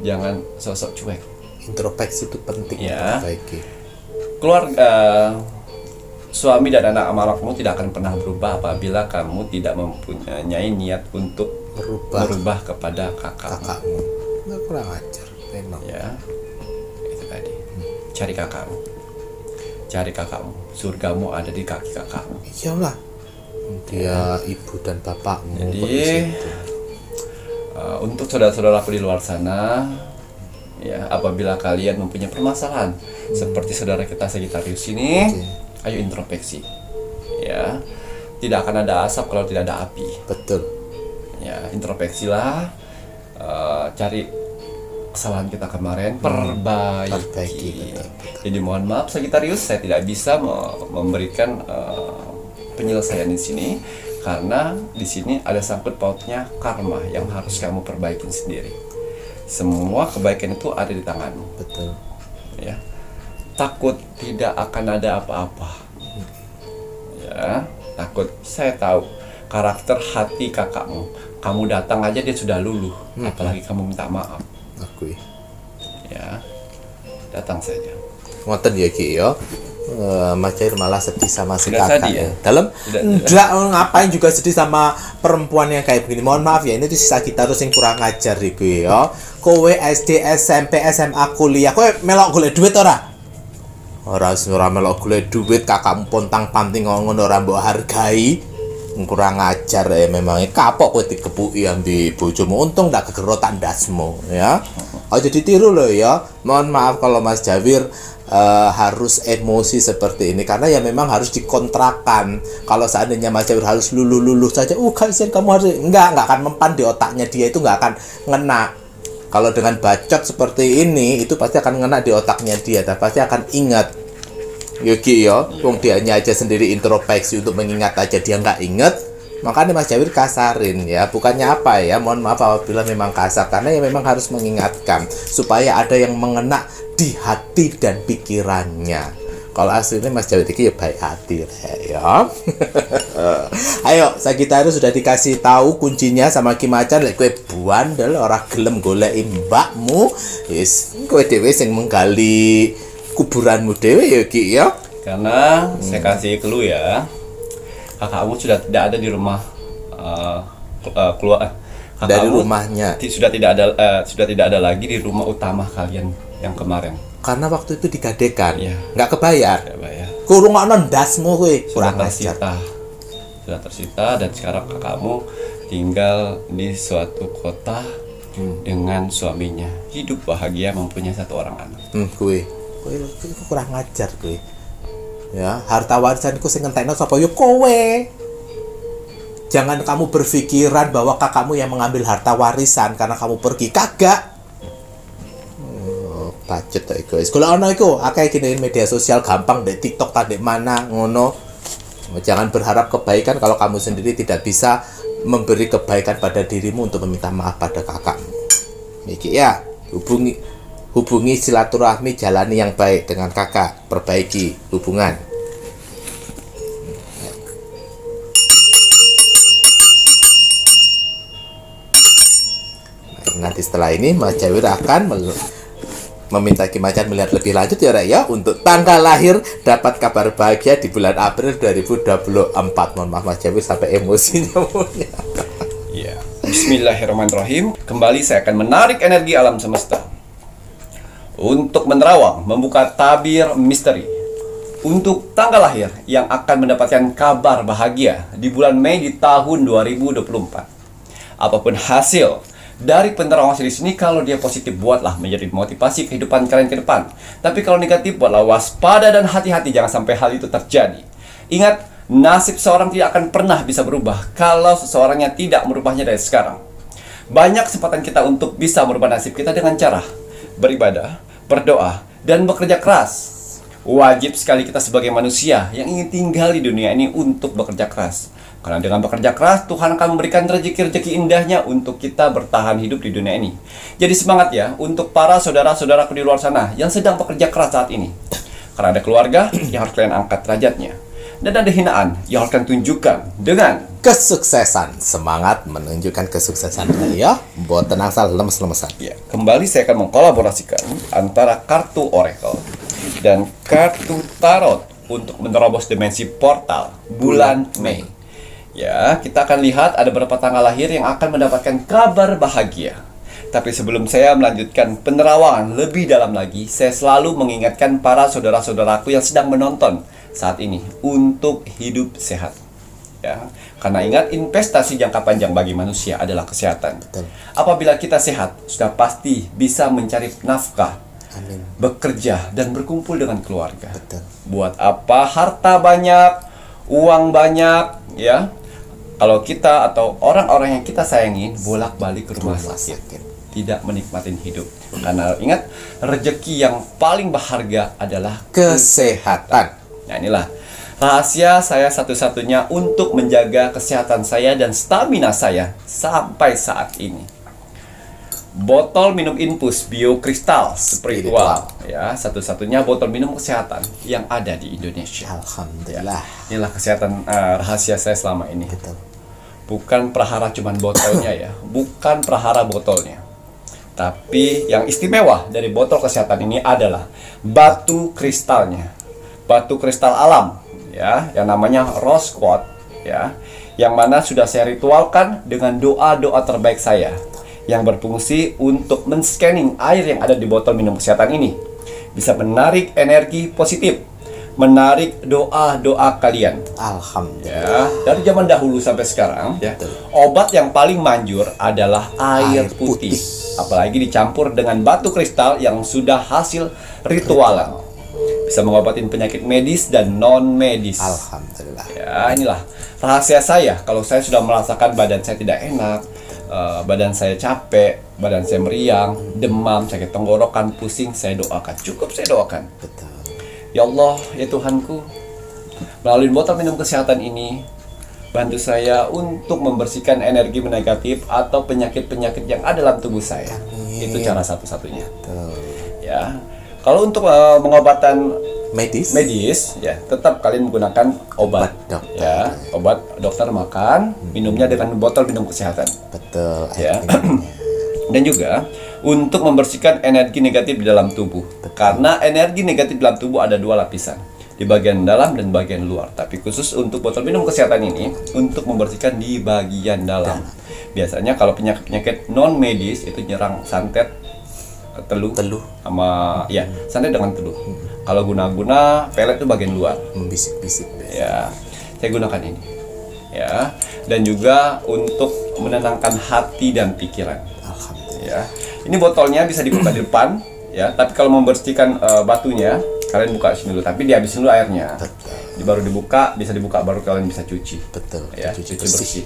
Jangan sosok cuek. Introspeksi itu penting. Ya. Perbaiki. Keluarga, suami dan anak-anakmu tidak akan pernah berubah apabila kamu tidak mempunyai niat untuk merubah kepada kakakmu. Nggak kurang ajar, memang. Ya, itu tadi. Cari kakakmu. Surgamu ada di kaki kakakmu. Iyalah. Dia ibu dan bapakmu. Jadi, untuk saudara-saudaraku di luar sana, ya, apabila kalian mempunyai permasalahan seperti saudara kita Sagittarius ini, ayo introspeksi. Ya, tidak akan ada asap kalau tidak ada api. Betul. Ya, introspeksilah, cari kesalahan kita kemarin, perbaiki. Jadi mohon maaf Sagittarius, saya tidak bisa memberikan penyelesaian di sini, karena di sini ada sangkut pautnya karma yang harus kamu perbaikin sendiri. Semua kebaikan itu ada di tanganmu. Betul. Ya. Takut tidak akan ada apa-apa. Ya, takut. Saya tahu karakter hati kakakmu. Kamu datang aja dia sudah luluh, apalagi kamu minta maaf. Aku Ya, datang saja. ngoten ya Ki ya. Mas Cair malah sedih sama si Tidak kakak sedih, ya? Dalam Tidak. enggak, ngapain juga sedih sama perempuan yang kayak begini. Mohon maaf ya, ini tuh si Sagittarius yang kurang ajar iku ya. Kowe SD, SMP, SMA, kuliah, kowe melok golek duit ora? Ora melok golek duit, kakakmu pontang-panting ngono ora mbok hargai. Kurang ajar ya memangnya. Kapok kowe dikepuki ambi bojomu, untung ndak kegerotan ndasmu ya. Aja ditiru loh ya. Mohon maaf kalau Mas Jawir harus emosi seperti ini, karena ya memang harus dikontrakan. Kalau seandainya Mas Jawir harus luluh saja, kasihan kamu harus, enggak akan mempan di otaknya dia, itu enggak akan ngena. Kalau dengan bacot seperti ini, itu pasti akan ngena di otaknya dia, dan pasti akan ingat. Yogi ya, wong dianya aja sendiri introspeksi untuk mengingat aja dia nggak inget, Makanya Mas Jawir kasarin ya, bukannya apa ya, mohon maaf apabila memang kasar, karena ya memang harus mengingatkan supaya ada yang mengena di hati dan pikirannya. Kalau aslinya Mas Jawir iki ya baik hati ya. Ayo, Sagittarius sudah dikasih tahu kuncinya sama Ki Macan, lek kowe buandel ora gelem goleki mbakmu, wis kowe dhewe sing menggali kuburanmu dhewe ya Ki ya. Karena saya kasih clue ya. Kakakmu sudah tidak ada di rumah keluar. Dari rumahnya. Sudah tidak ada lagi di rumah utama kalian yang kemarin. Karena waktu itu digadekan, Iya. nggak kebayar. Nggak bayar. Kurungono ndasmu kowe, Sudah kurang ajar. tersita dan sekarang kakakmu tinggal di suatu kota dengan suaminya, hidup bahagia mempunyai satu orang anak. Kowe kurang ajar kowe. Ya, harta warisanku sing ngentekno sapa yo kowe. Jangan kamu berpikiran bahwa kakakmu yang mengambil harta warisan karena kamu pergi, kagak. Pacet to guys. Kalau ono iku akeh gini media sosial gampang dek TikTok ta dek mana ngono. Jangan berharap kebaikan kalau kamu sendiri tidak bisa memberi kebaikan pada dirimu untuk meminta maaf pada kakakmu. Iki ya, hubungi silaturahmi, jalani yang baik dengan kakak, perbaiki hubungan. Nanti setelah ini Mas Jawir akan meminta Ki Macan melihat lebih lanjut ya Rek ya, untuk tanggal lahir dapat kabar bahagia di bulan April 2024. Mohon maaf Mas Jawir sampai emosinya. Ya. Bismillahirrahmanirrahim. Kembali saya akan menarik energi alam semesta untuk menerawang, membuka tabir misteri untuk tanggal lahir yang akan mendapatkan kabar bahagia di bulan Mei di tahun 2024. Apapun hasil dari penerawangan di sini, kalau dia positif buatlah menjadi motivasi kehidupan kalian ke depan. Tapi kalau negatif buatlah waspada dan hati-hati, jangan sampai hal itu terjadi. Ingat, nasib seorang tidak akan pernah bisa berubah kalau seseorangnya tidak merubahnya dari sekarang. Banyak kesempatan kita untuk bisa merubah nasib kita dengan cara beribadah, berdoa, dan bekerja keras. Wajib sekali kita sebagai manusia yang ingin tinggal di dunia ini untuk bekerja keras. Karena dengan bekerja keras, Tuhan akan memberikan rezeki-rezeki indahnya untuk kita bertahan hidup di dunia ini. Jadi semangat ya untuk para saudara-saudaraku di luar sana yang sedang bekerja keras saat ini. Karena ada keluarga yang harus kalian angkat derajatnya. Dan ada hinaan yang harus kalian tunjukkan dengan kesuksesan. Semangat menunjukkan kesuksesan ya. Buat tenang sal, lemes-lemesan. Ya, kembali saya akan mengkolaborasikan antara kartu Oracle dan kartu Tarot untuk menerobos dimensi portal bulan Mei. Ya, kita akan lihat ada beberapa tanggal lahir yang akan mendapatkan kabar bahagia. Tapi sebelum saya melanjutkan penerawangan lebih dalam lagi, saya selalu mengingatkan para saudara-saudaraku yang sedang menonton saat ini untuk hidup sehat. Ya, karena ingat, investasi jangka panjang bagi manusia adalah kesehatan. Betul. Apabila kita sehat, sudah pasti bisa mencari nafkah, Amin. bekerja, dan berkumpul dengan keluarga. Betul. Buat apa harta banyak, uang banyak, ya? Kalau kita atau orang-orang yang kita sayangin bolak-balik ke rumah sakit, tidak menikmatin hidup. Karena ingat, rezeki yang paling berharga adalah Kesehatan. Nah, inilah rahasia saya satu-satunya untuk menjaga kesehatan saya dan stamina saya sampai saat ini. Botol minum infus biokristal spiritual, ya, satu-satunya botol minum kesehatan yang ada di Indonesia. Alhamdulillah. Inilah kesehatan rahasia saya selama ini. Betul. Bukan prahara cuman botolnya ya, bukan prahara botolnya. Tapi yang istimewa dari botol kesehatan ini adalah batu kristalnya. Batu kristal alam, ya, yang namanya rose quartz, ya, yang mana sudah saya ritualkan dengan doa-doa terbaik saya yang berfungsi untuk men-scanning air yang ada di botol minum kesehatan ini. Bisa menarik energi positif, menarik doa-doa kalian. Alhamdulillah. Ya, dari zaman dahulu sampai sekarang, ya, obat yang paling manjur adalah air putih. Apalagi dicampur dengan batu kristal yang sudah hasil ritualan. Bisa mengobatin penyakit medis dan non-medis. Alhamdulillah. Ya, inilah rahasia saya. Kalau saya sudah merasakan badan saya tidak enak, badan saya capek, badan saya meriang, demam, sakit tenggorokan, pusing, saya doakan. Cukup saya doakan. Betul. Ya Allah, ya Tuhanku, melalui botol minum kesehatan ini, bantu saya untuk membersihkan energi negatif atau penyakit-penyakit yang ada dalam tubuh saya. Itu cara satu-satunya. Ya. Kalau untuk pengobatan Medis, ya tetap kalian menggunakan obat. dokter. Ya, obat dokter makan, minumnya dengan botol minum kesehatan. Betul. Ya. Dan juga untuk membersihkan energi negatif di dalam tubuh. Karena energi negatif dalam tubuh ada dua lapisan, di bagian dalam dan bagian luar. Tapi khusus untuk botol minum kesehatan ini untuk membersihkan di bagian dalam. Biasanya kalau penyakit-penyakit non medis itu nyerang santet, teluh sama ya santet dengan teluh. Kalau guna-guna pelet itu bagian luar, membisik-bisik. Ya, saya gunakan ini. Ya, dan juga untuk menenangkan hati dan pikiran. Alhamdulillah. Ya, ini botolnya bisa dibuka di depan. Ya, tapi kalau membersihkan batunya, kalian buka sini dulu. Tapi dihabisin dulu airnya. Baru dibuka, bisa dibuka baru kalian bisa cuci. Betul. Ya, cuci bersih.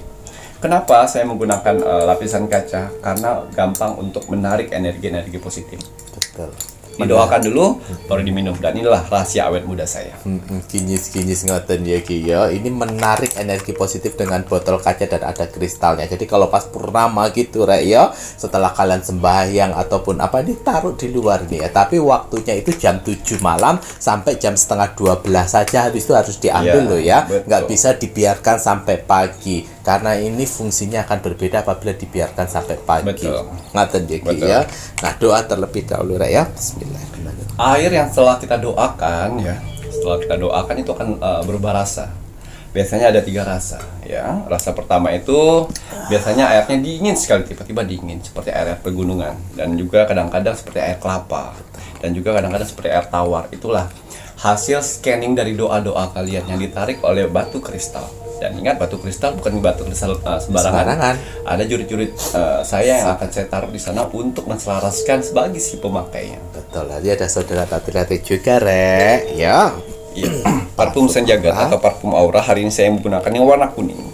Kenapa saya menggunakan lapisan kaca? Karena gampang untuk menarik energi-energi positif. Betul. Didoakan dulu, baru diminum. Dan inilah rahasia awet muda saya. Kinyis ngoten ya Ki ya. Ini menarik energi positif dengan botol kaca dan ada kristalnya. Jadi kalau pas purnama gitu Rek ya, setelah kalian sembahyang ataupun apa ini taruh di luar nih ya. Tapi waktunya itu jam 7 malam sampai jam setengah 12 saja. Habis itu harus diambil loh ya. Nggak bisa dibiarkan sampai pagi. Karena ini fungsinya akan berbeda apabila dibiarkan sampai pagi. Ngaten ya Ki ya. Nah, doa terlebih dahulu Rek ya. Bismillahirrahmanirrahim. Air yang setelah kita doakan ya, setelah kita doakan itu akan berubah rasa. Biasanya ada 3 rasa ya. Rasa pertama itu biasanya airnya dingin sekali, tiba-tiba dingin seperti air pegunungan, dan juga kadang-kadang seperti air kelapa, dan juga kadang-kadang seperti air tawar. Itulah hasil scanning dari doa-doa kalian yang ditarik oleh batu kristal. Dan ingat, batu kristal bukan batu kristal sembarangan. Ada jurit-jurit saya yang akan saya taruh di sana untuk menselaraskan sebagai si pemakainya. Betul, tadi ada saudara Tati juga Rek ya. Parfum Sanjagat atau parfum aura hari ini saya menggunakan yang warna kuning.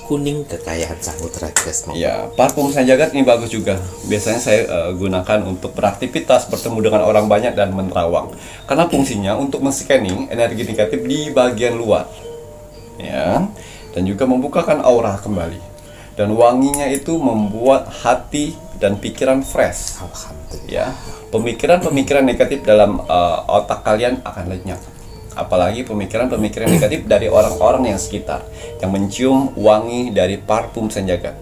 Kuning kekayaan samudra guys. Ya, parfum Sanjagat ini bagus juga. Biasanya saya gunakan untuk beraktivitas, bertemu dengan orang banyak dan menerawang. Karena fungsinya untuk men-scanning energi negatif di bagian luar. Ya, dan juga membukakan aura kembali. Dan wanginya itu membuat hati dan pikiran fresh. Alhamdulillah. Ya, pemikiran-pemikiran negatif dalam otak kalian akan lenyap. Apalagi pemikiran-pemikiran negatif dari orang-orang yang sekitar yang mencium wangi dari parfum Sanjagat.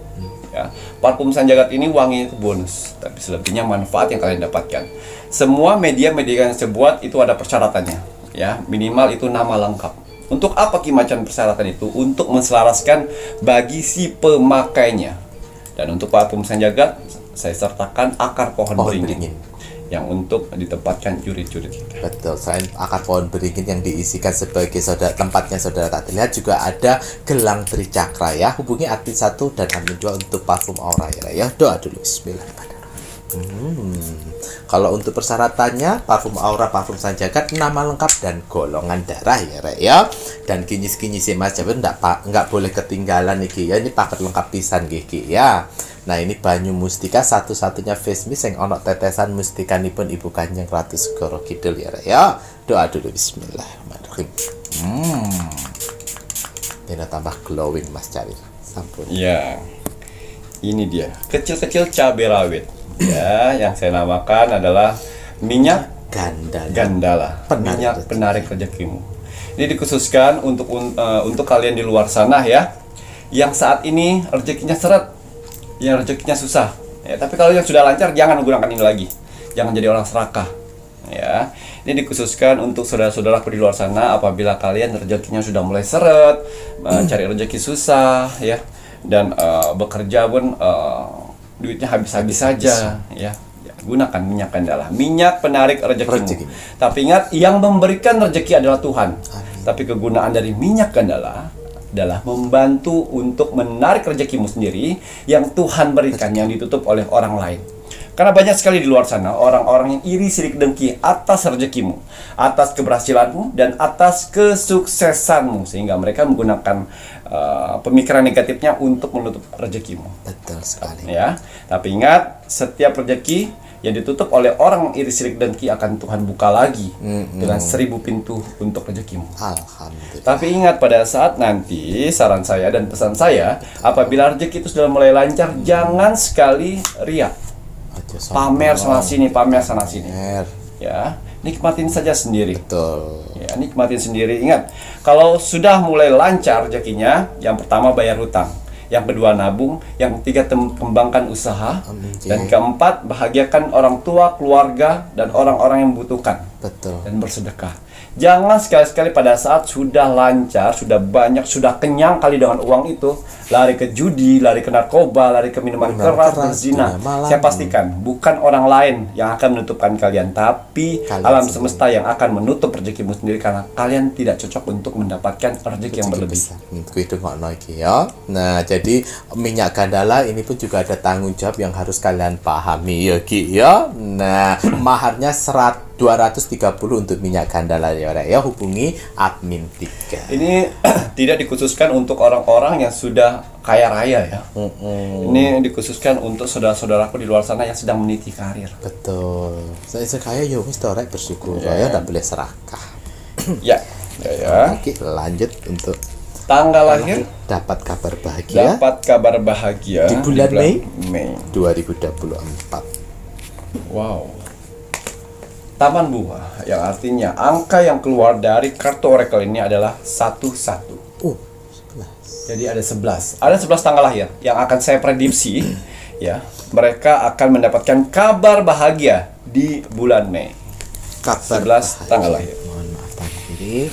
Ya, parfum Sanjagat ini wangi itu bonus, tapi selebihnya manfaat yang kalian dapatkan. Semua media-media yang saya buat itu ada persyaratannya. Ya, minimal itu nama lengkap. Untuk apa Macan persyaratan itu? Untuk menselaraskan bagi si pemakainya. Dan untuk parfum Sanjagat, saya sertakan akar pohon beringin yang untuk ditempatkan jurit-jurit kita. Betul, selain akar pohon beringin yang diisikan sebagai tempatnya saudara tak terlihat, juga ada gelang tricakra ya. Hubungi admin 1 dan admin 2 untuk parfum aura ya. Doa dulu, bismillahirrahmanirrahim. Kalau untuk persyaratannya, parfum aura, parfum Sanjagat, nama lengkap dan golongan darah ya Rek ya. Dan kinyis-kinyis Mas Jawa nggak boleh ketinggalan nih ya. Ini paket lengkap pisan Ki ya. Nah, ini banyu mustika, satu-satunya face mist yang ono tetesan mustikanipun Ibu Kanjeng Ratu Segoro Kidul ya Rek ya. Doa dulu, bismillahirrahmanirrahim. Ini tambah glowing Mas Cari. Sampun. Ya, ini dia kecil-kecil cabai rawit. Ya, yang saya namakan adalah minyak gandala. Minyak penarik rezekimu. Ini dikhususkan untuk kalian di luar sana ya, yang saat ini rezekinya seret, yang rezekinya susah. Ya, tapi kalau yang sudah lancar jangan menggunakan ini lagi. Jangan jadi orang serakah. Ya, ini dikhususkan untuk saudara-saudaraku di luar sana apabila kalian rezekinya sudah mulai seret, cari rezeki susah ya, dan bekerja pun duitnya habis-habis saja ya. Gunakan minyak gandala, minyak penarik rezekimu. Tapi ingat, yang memberikan rezeki adalah Tuhan. Tapi kegunaan dari minyak gandala adalah membantu untuk menarik rezekimu sendiri yang Tuhan berikan, yang ditutup oleh orang lain. Karena banyak sekali di luar sana orang-orang yang iri sirik dengki atas rezekimu, atas keberhasilanmu, dan atas kesuksesanmu, sehingga mereka menggunakan pemikiran negatifnya untuk menutup rezekimu. Betul sekali. Ya, tapi ingat, setiap rezeki yang ditutup oleh orang iri sirik dengki akan Tuhan buka lagi dengan 1000 pintu untuk rezekimu. Alhamdulillah. Tapi ingat, pada saat nanti saran saya dan pesan saya, apabila rezeki itu sudah mulai lancar, jangan sekali riak, Aja pamer sana sombong. sini, pamer sana sini. Pamer. Ya, nikmatin saja sendiri. Betul. Ya, nikmatin sendiri. Ingat, kalau sudah mulai lancar rezekinya, yang pertama bayar hutang, yang kedua nabung, yang ketiga kembangkan usaha, Amin. dan keempat bahagiakan orang tua, keluarga, dan orang-orang yang membutuhkan, Betul. dan bersedekah. Jangan sekali-sekali pada saat sudah lancar, sudah banyak, sudah kenyang kali dengan uang itu, lari ke judi, lari ke narkoba, lari ke minuman keras, berzina. dunia malam. Saya pastikan bukan orang lain yang akan menutupkan kalian, tapi Kalian alam sendiri. semesta yang akan menutup rezekimu sendiri, karena kalian tidak cocok untuk mendapatkan rezeki yang berlebih. Kudu ngono iki ya. Nah, jadi minyak gandala ini pun juga ada tanggung jawab yang harus kalian pahami ya Ki ya. Nah, maharnya 230 untuk minyak gandala ya, Rek. Ya hubungi admin 3. Ini tidak dikhususkan untuk orang-orang yang sudah kaya raya ya. Ini dikhususkan untuk saudara-saudaraku di luar sana yang sedang meniti karir. Betul. Saya kaya ya wis to, Rek, bersyukur ya, enggak boleh serakah. Ya, ya. Oke, lanjut untuk Tanggal lahir dapat kabar bahagia dapat kabar bahagia Di bulan Mei. 2024. Wow. Taman buah, yang artinya angka yang keluar dari kartu oracle ini adalah 11. Oh, Jadi ada 11. Ada 11 tanggal lahir yang akan saya prediksi ya. Mereka akan mendapatkan kabar bahagia di bulan Mei. kabar 11 tanggal lahir. Mohon maaf tadi.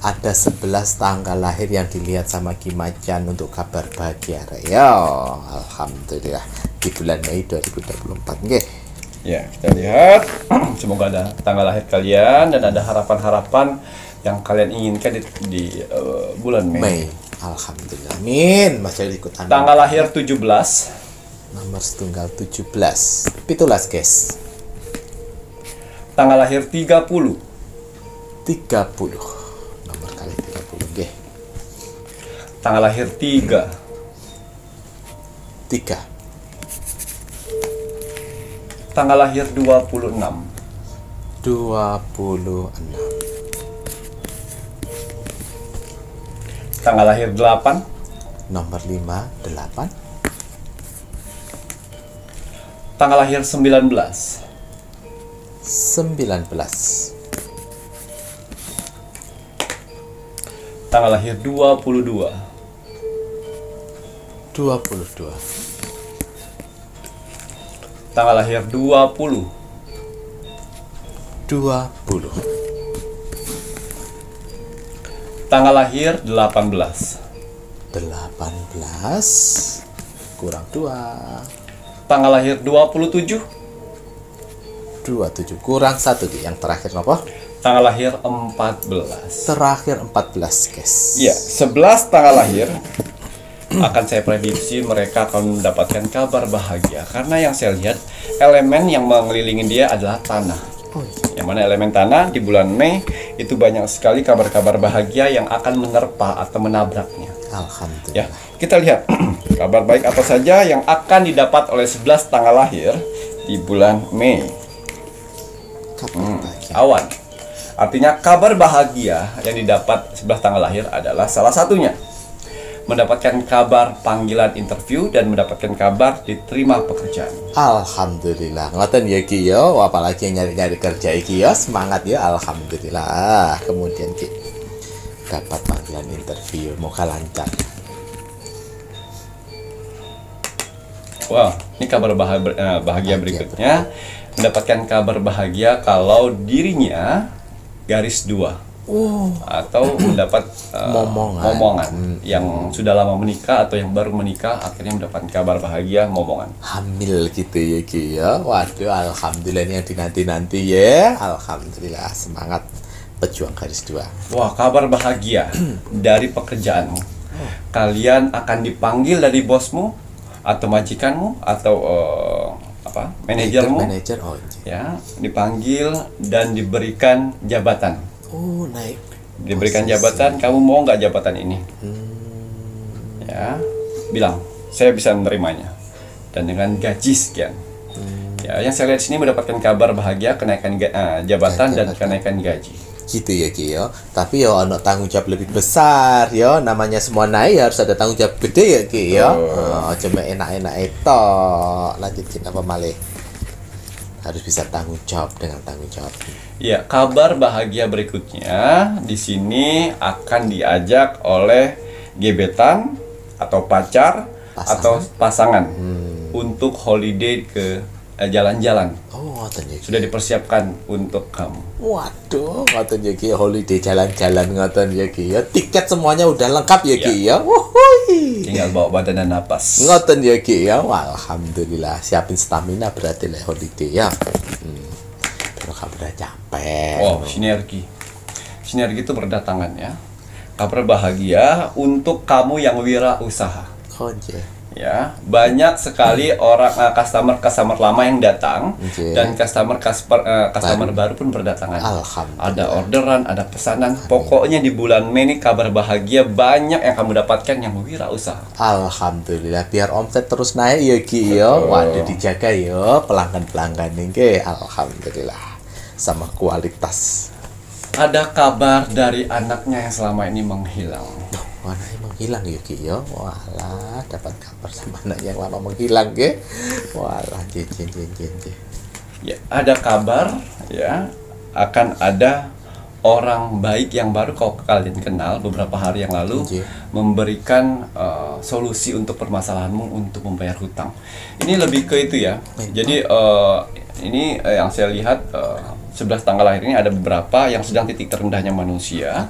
Ada 11 tanggal lahir yang dilihat sama Kimacan untuk kabar bahagia. Rek. Ya, alhamdulillah di bulan Mei 2024. Nggih. Ya, kita lihat. Semoga ada tanggal lahir kalian dan ada harapan-harapan yang kalian inginkan di bulan Mei. Mei. Alhamdulillah. Amin. Masih ikut anu. Tanggal lahir 17, Nomor setunggal 17. Pitulas, guys. tanggal lahir 30, 30. Nomor kali 30. Nggih. tanggal lahir 3, 3. tanggal lahir 26, 26. tanggal lahir 8, Nomor 5, 8. tanggal lahir 19, 19. tanggal lahir 22, 22. tanggal lahir 20, 20. tanggal lahir 18, 18 kurang 2. tanggal lahir 27, 27 kurang 1 yang terakhir apa? tanggal lahir 14. Terakhir 14, guys. Iya, 11 tanggal lahir akan saya prediksi mereka akan mendapatkan kabar bahagia, karena yang saya lihat elemen yang mengelilingi dia adalah tanah. Oh, iya. Yang mana elemen tanah di bulan Mei itu banyak sekali kabar-kabar bahagia yang akan menerpa atau menabraknya. Alhamdulillah. Ya, kita lihat kabar baik apa saja yang akan didapat oleh 11 tanggal lahir di bulan Mei. Kabar bahagia. Awan. Artinya kabar bahagia yang didapat 11 tanggal lahir adalah salah satunya mendapatkan kabar panggilan interview dan mendapatkan kabar diterima pekerjaan. Alhamdulillah. Ngoten ya Ki ya, apalagi yang nyari-nyari kerja iki ya, semangat ya. Alhamdulillah. Kemudian Ki dapat panggilan interview, moga lancar. Wah, ini kabar bahagia berikutnya. Mendapatkan kabar bahagia kalau dirinya garis 2. Atau mendapat momongan yang sudah lama menikah atau yang baru menikah akhirnya mendapat kabar bahagia momongan. Hamil gitu ya Ki ya. Waduh, alhamdulillah ini yang dinanti-nanti ya. Alhamdulillah, semangat pejuang garis 2. Wah, kabar bahagia dari pekerjaanmu. Kalian akan dipanggil dari bosmu atau majikanmu atau manajermu, Manajer, oh ya, iya. dipanggil dan diberikan jabatan. Oh, naik. Diberikan jabatan, kamu mau nggak jabatan ini? Ya, bilang saya bisa menerimanya dan dengan gaji sekian. Ya, Ya, yang saya lihat sini mendapatkan kabar bahagia, kenaikan jabatan dan kenaikan gaji. Gitu ya Ki ya. Tapi ya ono tanggung jawab lebih besar ya. Namanya semua naik harus ada tanggung jawab gede ya Ki ya. Cuma enak-enak itu. Lanjutin apa malih? Harus bisa tanggung jawab dengan tanggung jawab. Ya, kabar bahagia berikutnya di sini akan diajak oleh gebetan atau pacar atau pasangan untuk holiday ke jalan-jalan. Oh, ngoten ya. Sudah dipersiapkan untuk kamu. Waduh, ngoten ya Ki, holiday jalan-jalan ngoten ya Ki. Ya tiket semuanya udah lengkap ya Ki ya. Wuhui. Tinggal bawa badan dan napas. Ngoten ya Ki ya. Wah, alhamdulillah siapin stamina berarti lah holiday ya. Kalau kamu udah capek. Oh, sinergi. Sinergi itu berdatangan ya. Kabar bahagia untuk kamu yang wirausaha. Oh, iya. Ya, banyak sekali orang customer lama yang datang dan customer baru pun berdatangan. Alhamdulillah. Ada orderan, ada pesanan. Pokoknya di bulan Mei ini kabar bahagia banyak yang kamu dapatkan yang wirausaha. Alhamdulillah, biar omset terus naik ya Ki ya. Waduh, dijaga ya pelanggan-pelanggan ini. Alhamdulillah. Sama kualitas. Ada kabar dari anaknya yang selama ini menghilang. Anaknya menghilang ya Ki ya. Walah, dapat kabar sama anak yang lama menghilang ya. Walah, jen. Ya, ada kabar ya akan ada orang baik yang baru kalian kenal beberapa hari yang lalu memberikan solusi untuk permasalahanmu untuk membayar hutang. Ini lebih ke itu ya. Jadi ini yang saya lihat 11 tanggal lahir ini ada beberapa yang sedang titik terendahnya manusia.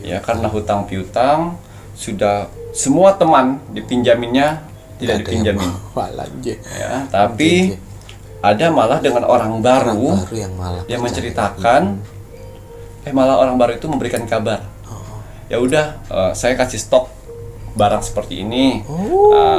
Ya, karena hutang piutang sudah semua teman dipinjaminnya tidak dipinjamin. Ya, tapi ada malah dengan orang baru yang menceritakan malah orang baru itu memberikan kabar. Ya udah, saya kasih stok barang seperti ini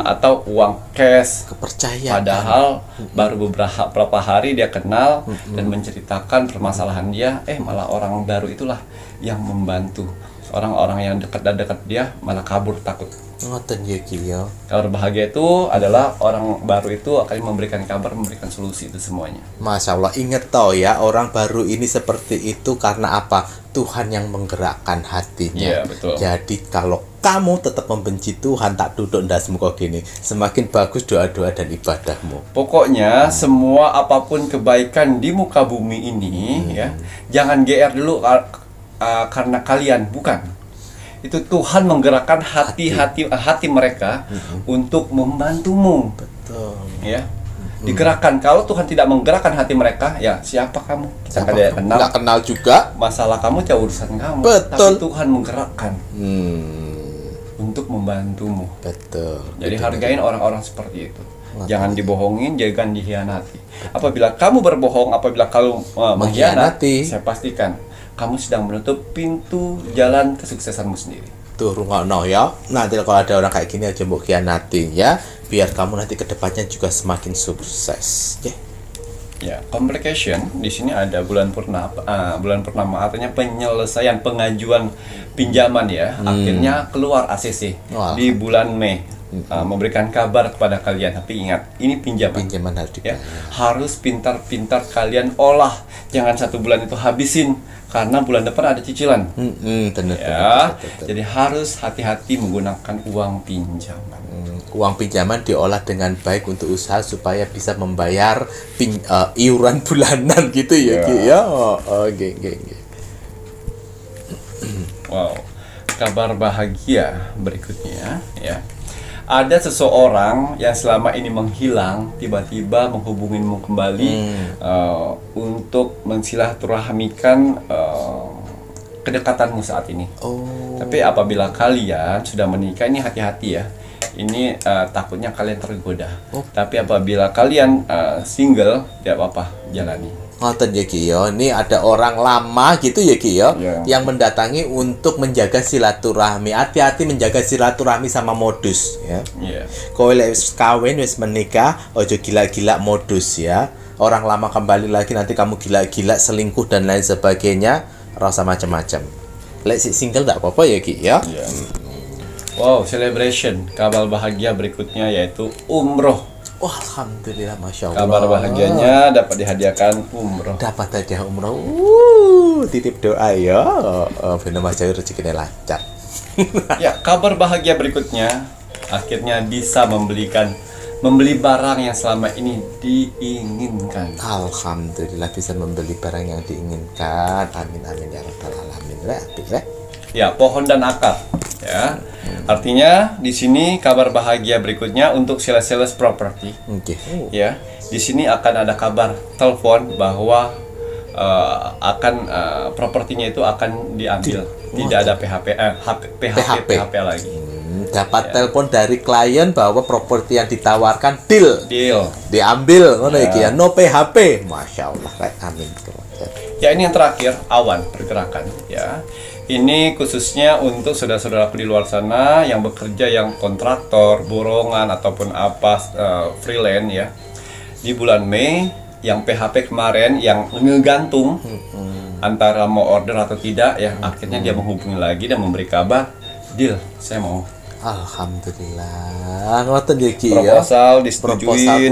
atau uang cash. Kepercayaan. Padahal baru beberapa hari dia kenal dan menceritakan permasalahan dia, malah orang baru itulah yang membantu. Orang-orang yang dekat dia malah kabur takut. Ngoten ya Ki ya. Kabar bahagia itu adalah orang baru itu akan memberikan kabar, memberikan solusi itu semuanya. Masya Allah, inget tau ya, orang baru ini seperti itu karena apa? Tuhan yang menggerakkan hatinya. Iya, betul. Jadi kalau kamu tetap membenci Tuhan, tak duduk ndasmu kok gini, semakin bagus doa-doa dan ibadahmu. Pokoknya semua apapun kebaikan di muka bumi ini ya, jangan GR dulu karena kalian, bukan. Itu Tuhan menggerakkan hati mereka untuk membantumu. Betul. Ya. Digerakkan. Kalau Tuhan tidak menggerakkan hati mereka, ya siapa kamu? Kita tidak kenal. Nggak kenal juga. Masalah kamu jauh urusan kamu. Betul. Tapi Tuhan menggerakkan untuk membantumu. Betul. Jadi hargain orang-orang seperti itu. Jangan dibohongin, jangan dikhianati. Apabila kamu berbohong, apabila kamu mengkhianati, saya pastikan kamu sedang menutup pintu jalan kesuksesanmu sendiri. Tuh, rungokno ya. Nanti kalau ada orang kayak gini aja mau khianatin ya, biar kamu nanti kedepannya juga semakin sukses. Ya, complication di sini ada bulan purnama artinya penyelesaian pengajuan pinjaman ya. Akhirnya keluar ACC di bulan Mei. Memberikan kabar kepada kalian, tapi ingat ini pinjaman harus ya, harus pintar-pintar kalian olah, jangan 1 bulan itu habisin karena bulan depan ada cicilan. Benar. Jadi harus hati-hati menggunakan uang pinjaman. Uang pinjaman diolah dengan baik untuk usaha supaya bisa membayar iuran bulanan gitu ya Ki ya. Wow, kabar bahagia berikutnya ya. Ada seseorang yang selama ini menghilang, tiba-tiba menghubungimu kembali untuk mensilaturahmikan kedekatanmu saat ini. Tapi apabila kalian sudah menikah, ini hati-hati ya. Ini takutnya kalian tergoda. Tapi apabila kalian single, tidak apa-apa, jalani. Ngoten ya Ki ya, ini ada orang lama gitu ya Ki ya, yang mendatangi untuk menjaga silaturahmi. Hati-hati menjaga silaturahmi sama modus ya. Kowe lek wis kawin wis menikah, ojo gila-gila modus ya. Orang lama kembali lagi nanti kamu gila-gila selingkuh dan lain sebagainya, rasa macam-macam. Lek si single enggak apa-apa ya Ki ya. Wow, celebration. Kabar bahagia berikutnya yaitu umroh. Wah, alhamdulillah, masya Allah. Kabar bahagianya dapat dihadiahkan umroh. Dapat hadiah umroh. Titip doa ya. Bener Mas Jawi rezekinya lancar. Ya, kabar bahagia berikutnya akhirnya bisa membeli barang yang selama ini diinginkan. Alhamdulillah bisa membeli barang yang diinginkan. Amin amin ya rabbal alamin. Ya, pohon dan akar. Ya, artinya di sini kabar bahagia berikutnya untuk sales properti. Oke. Ya, di sini akan ada kabar telepon bahwa propertinya itu akan diambil. Tidak ada PHP lagi. Dapat telepon dari klien bahwa properti yang ditawarkan deal diambil, ngono iki ya, no PHP. Masya Allah, amin. Ya, ini yang terakhir, awan pergerakan. Ya, ini khususnya untuk saudara-saudaraku di luar sana yang bekerja, yang kontraktor, borongan ataupun freelance ya. Di bulan Mei, yang PHP kemarin yang ngegantung antara mau order atau tidak ya, akhirnya dia menghubungi lagi dan memberi kabar, deal, saya mau. Alhamdulillah, ngoten ya Ki proposal ya.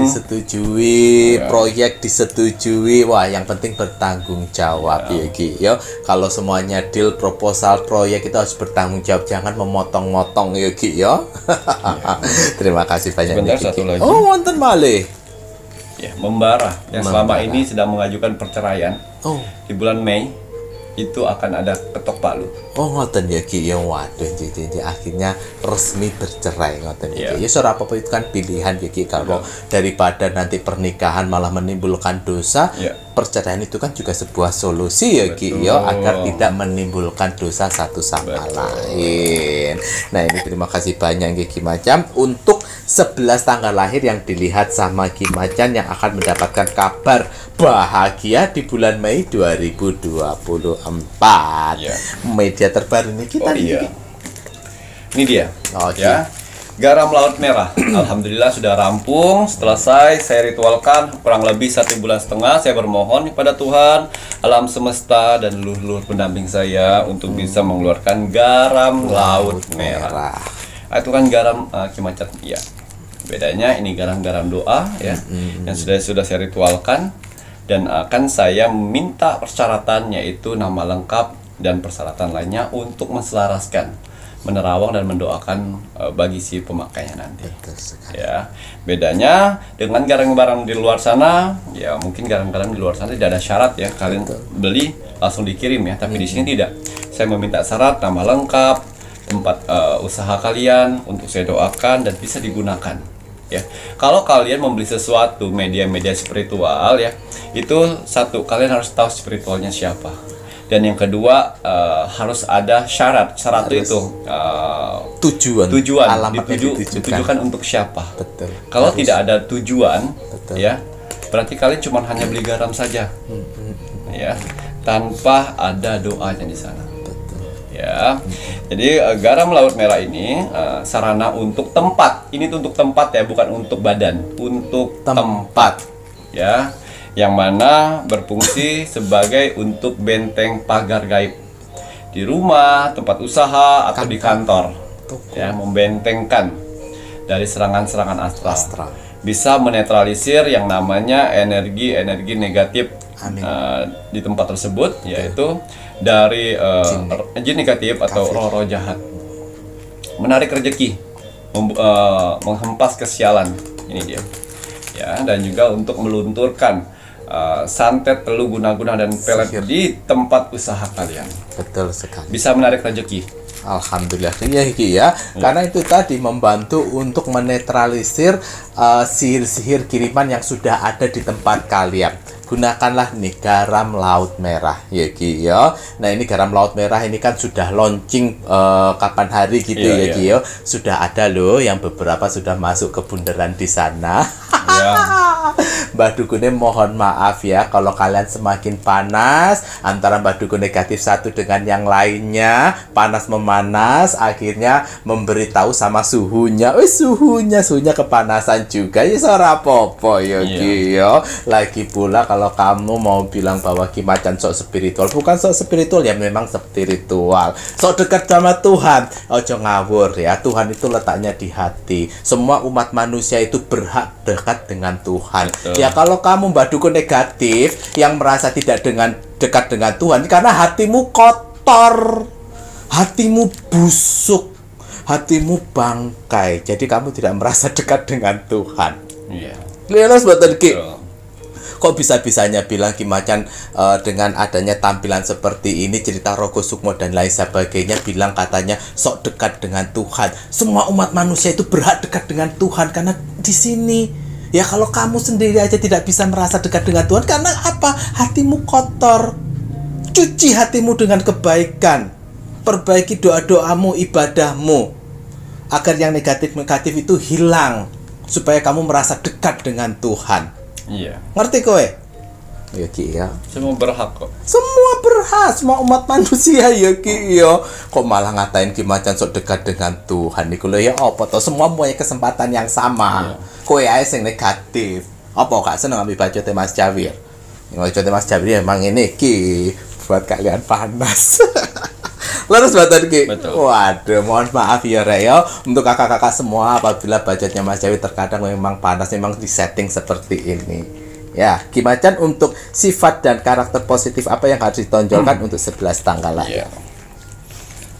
disetujui, proyek disetujui. Wah, yang penting bertanggung jawab ya Ki ya. Kalau semuanya deal, proposal, proyek itu harus bertanggung jawab, jangan memotong-motong ya Ki ya. Terima kasih banyak. Sebentar, satu lagi. Oh, wonten malih. Ya, Membara yang selama ini sedang mengajukan perceraian. Di bulan Mei itu akan ada ketok palu. Oh, ngoten ya Ki ya. Waduh, jadi akhirnya resmi bercerai, ngoten ya Ki. Ya ora apa-apa, itu kan pilihan ya Ki. Kalau daripada nanti pernikahan malah menimbulkan dosa, perceraian itu kan juga sebuah solusi ya Ki ya, agar tidak menimbulkan dosa satu sama lain. Nah, ini terima kasih banyak ya Ki Macan untuk 11 tanggal lahir yang dilihat sama Ki Macan yang akan mendapatkan kabar bahagia di bulan Mei 2024. Media terbaru ini kita ini dia. Ya, garam laut merah. Alhamdulillah sudah rampung, selesai saya ritualkan kurang lebih 1,5 bulan. Saya bermohon kepada Tuhan alam semesta dan leluhur pendamping saya untuk bisa mengeluarkan garam laut merah. Itu kan garam Kimacat ya. Bedanya ini garam-garam doa ya, yang sudah saya ritualkan, dan akan saya minta persyaratan, yaitu nama lengkap dan persyaratan lainnya untuk menselaraskan, menerawang dan mendoakan bagi si pemakainya nanti. Ya, bedanya dengan garam-garam di luar sana, ya mungkin garam-garam di luar sana tidak ada syarat ya, kalian beli langsung dikirim ya, tapi di sini tidak. Saya meminta syarat, nama lengkap, tempat usaha kalian untuk saya doakan dan bisa digunakan. Ya, kalau kalian membeli sesuatu media-media spiritual ya, itu satu, kalian harus tahu spiritualnya siapa, dan yang kedua harus ada syarat itu tujuan ditujukan untuk siapa. Betul. Kalau tidak ada tujuan, ya berarti kalian cuma hanya beli garam saja, ya, tanpa ada doanya di sana. Ya, jadi garam laut merah ini sarana untuk tempat. Ini untuk tempat ya, bukan untuk badan, untuk tempat. Ya, yang mana berfungsi sebagai untuk benteng pagar gaib di rumah, tempat usaha atau di kantor. Ya, membentengkan dari serangan-serangan astral. Bisa menetralisir yang namanya energi negatif di tempat tersebut, yaitu dari jin negatif atau roh-roh jahat, menarik rezeki, menghempas kesialan, ini dia ya, dan juga untuk melunturkan santet, telu, guna-guna dan pelet di tempat usaha kalian. Betul sekali, bisa menarik rezeki. Alhamdulillah ya, karena itu tadi membantu untuk menetralisir sihir-sihir kiriman yang sudah ada di tempat kalian. Gunakanlah nih garam laut merah ya Ki ya. Nah, ini garam laut merah ini kan sudah launching kapan hari gitu ya Ki ya. Sudah ada loh yang beberapa sudah masuk ke bundaran di sana. Mbah Dukune mohon maaf ya kalau kalian semakin panas antara Mbah Dukun negatif satu dengan yang lainnya, panas memanas, akhirnya memberitahu sama suhunya, suhunya kepanasan juga ya, ora apa-apa ya Gio. Lagi pula kalau kamu mau bilang bahwa Ki Macan sok spiritual, bukan sok spiritual ya, memang spiritual, sok dekat sama Tuhan. Ojo ngawur ya, Tuhan itu letaknya di hati. Semua umat manusia itu berhak dekat dengan Tuhan. Betul. Ya kalau kamu Mbak Dukun negatif yang merasa tidak dekat dengan Tuhan karena hatimu kotor, hatimu busuk, hatimu bangkai, jadi kamu tidak merasa dekat dengan Tuhan. Iya. Lihat buatan Ki. Kok bisa-bisanya bilang Ki Macan dengan adanya tampilan seperti ini, cerita Rogo Sukmo dan lain sebagainya, bilang katanya sok dekat dengan Tuhan. Semua umat manusia itu berhak dekat dengan Tuhan karena di sini ya kalau kamu sendiri aja tidak bisa merasa dekat dengan Tuhan karena apa? Hatimu kotor. Cuci hatimu dengan kebaikan. Perbaiki doa-doamu, ibadahmu agar yang negatif-negatif itu hilang supaya kamu merasa dekat dengan Tuhan. Iya. Ngerti kowe? Ya Ki ya. Semua berhak kok. Semua berhak, semua umat manusia ya Ki ya. Kok malah ngatain Ki Macan sok dekat dengan Tuhan niku lho ya apa to? Semua punya kesempatan yang sama. Kowe ae sing negatif. Apa gak seneng ambil bacote Mas Jawir? Bacote Mas Jawir emang ini Ki buat kalian panas. Leres badan Ki. Waduh, mohon maaf ya Reo untuk kakak-kakak semua apabila budgetnya Mas Jawi terkadang memang panas, memang disetting seperti ini. Ya, Ki Macan untuk sifat dan karakter positif apa yang harus ditonjolkan untuk 11 tanggal lahir?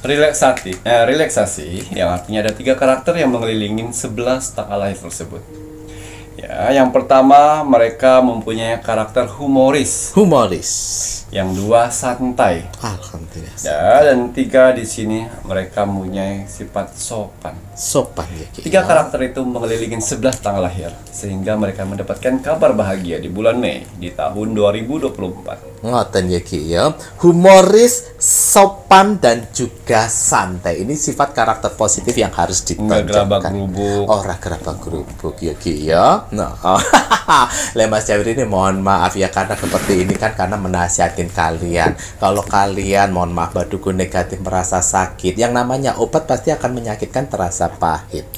Relaksasi yang artinya ada 3 karakter yang mengelilingi 11 tanggal lahir tersebut. Ya, yang pertama mereka mempunyai karakter humoris. Yang 2 santai. Alhamdulillah. Ya, dan 3 di sini mereka mempunyai sifat sopan. Ya Ki. 3 karakter itu mengelilingi 11 tanggal lahir sehingga mereka mendapatkan kabar bahagia di bulan Mei di tahun 2024. Ngoten ya Ki ya. Humoris, sopan dan juga santai. Ini sifat karakter positif yang harus ditonjolkan. Gerabak-gerubuk. Ora gerabak-gerubuk ya Ki ya. Nah, Mas Jawir ini mohon maaf ya karena seperti ini kan karena menasihatin kalian. Kalau kalian mohon maaf Mbak Dukun negatif merasa sakit, yang namanya obat pasti akan menyakitkan, terasa pahit.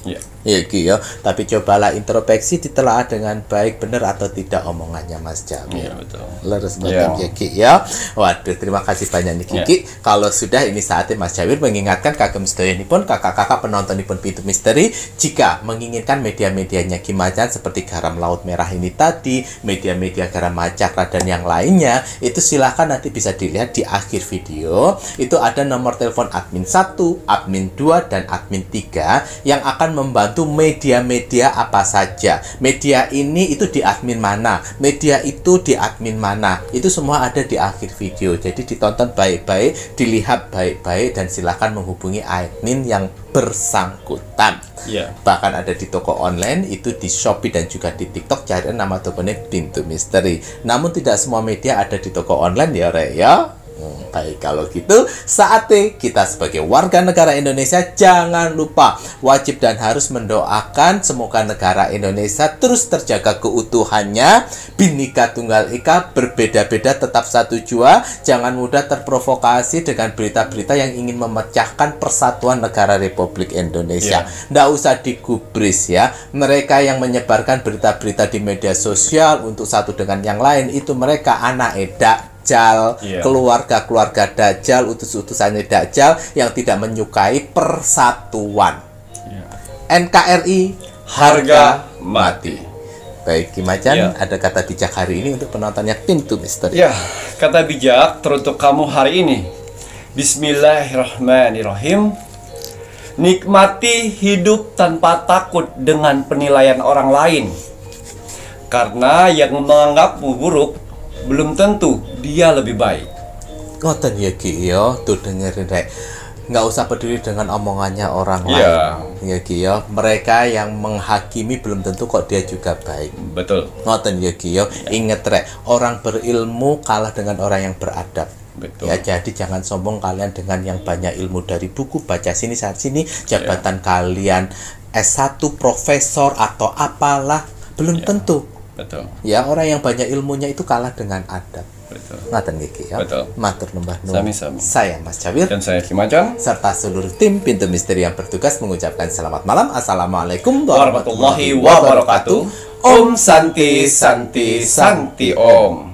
Ya Ki ya. Tapi cobalah introspeksi, ditelaah dengan baik, benar atau tidak omongannya Mas Jawir. Iya, betul. Leres banget ya Ki ya. Waduh, terima kasih banyak nih Kiki. Kalau sudah ini saatnya Mas Jawir mengingatkan kagem sedayanipun kakak-kakak penontonipun Pintu Misteri, jika menginginkan media-medianya Ki Macan seperti Garam Laut Merah ini tadi, media-media Garam Macakra dan yang lainnya, itu silahkan nanti bisa dilihat di akhir video. Itu ada nomor telepon admin 1, admin 2 dan admin 3 yang akan membantu media-media apa saja. Media ini itu di admin mana, media itu di admin mana, itu semua ada di akhir video. Jadi ditonton baik-baik, dilihat baik-baik, dan silakan menghubungi admin yang bersangkutan. Bahkan ada di toko online, itu di Shopee dan juga di TikTok, cari nama tokonya Pintu Misteri. Namun tidak semua media ada di toko online ya Re ya. Baik, kalau gitu saatnya kita sebagai warga negara Indonesia jangan lupa wajib dan harus mendoakan semoga negara Indonesia terus terjaga keutuhannya, Bhinneka Tunggal Ika, berbeda-beda tetap satu jua. Jangan mudah terprovokasi dengan berita-berita yang ingin memecahkan persatuan negara Republik Indonesia. Nggak usah digubris ya. Mereka yang menyebarkan berita-berita di media sosial untuk satu dengan yang lain, itu mereka anak edak Dajjal, keluarga-keluarga Dajjal, utus-utusannya Dajjal yang tidak menyukai persatuan. NKRI harga mati. Baik, Ki Macan, ada kata bijak hari ini untuk penontonnya Pintu Misteri. Ya, kata bijak teruntuk kamu hari ini. Bismillahirrahmanirrahim. Nikmati hidup tanpa takut dengan penilaian orang lain. Karena yang menganggapmu buruk belum tentu dia lebih baik. Ngoten ya Ki ya, tuh dengerin Rek. Nggak usah peduli dengan omongannya orang lain. Ya Ki ya, mereka yang menghakimi belum tentu kok dia juga baik. Betul. Ngoten ya Ki ya. Ingat Rek, orang berilmu kalah dengan orang yang beradab. Betul. Ya, jadi jangan sombong kalian dengan yang banyak ilmu dari buku, baca sini saat sini, jabatan kalian S1 profesor atau apalah belum tentu Betul. Ya, orang yang banyak ilmunya itu kalah dengan adat. Betul. Ngaten nggih ya. Betul. Matur nuwun. Sami-sami. Saya Mas Cawir Dan saya Kimacan. serta seluruh tim Pintu Misteri yang bertugas mengucapkan selamat malam. Assalamualaikum Warahmatullahi wabarakatuh. Om Santi Santi Santi Om.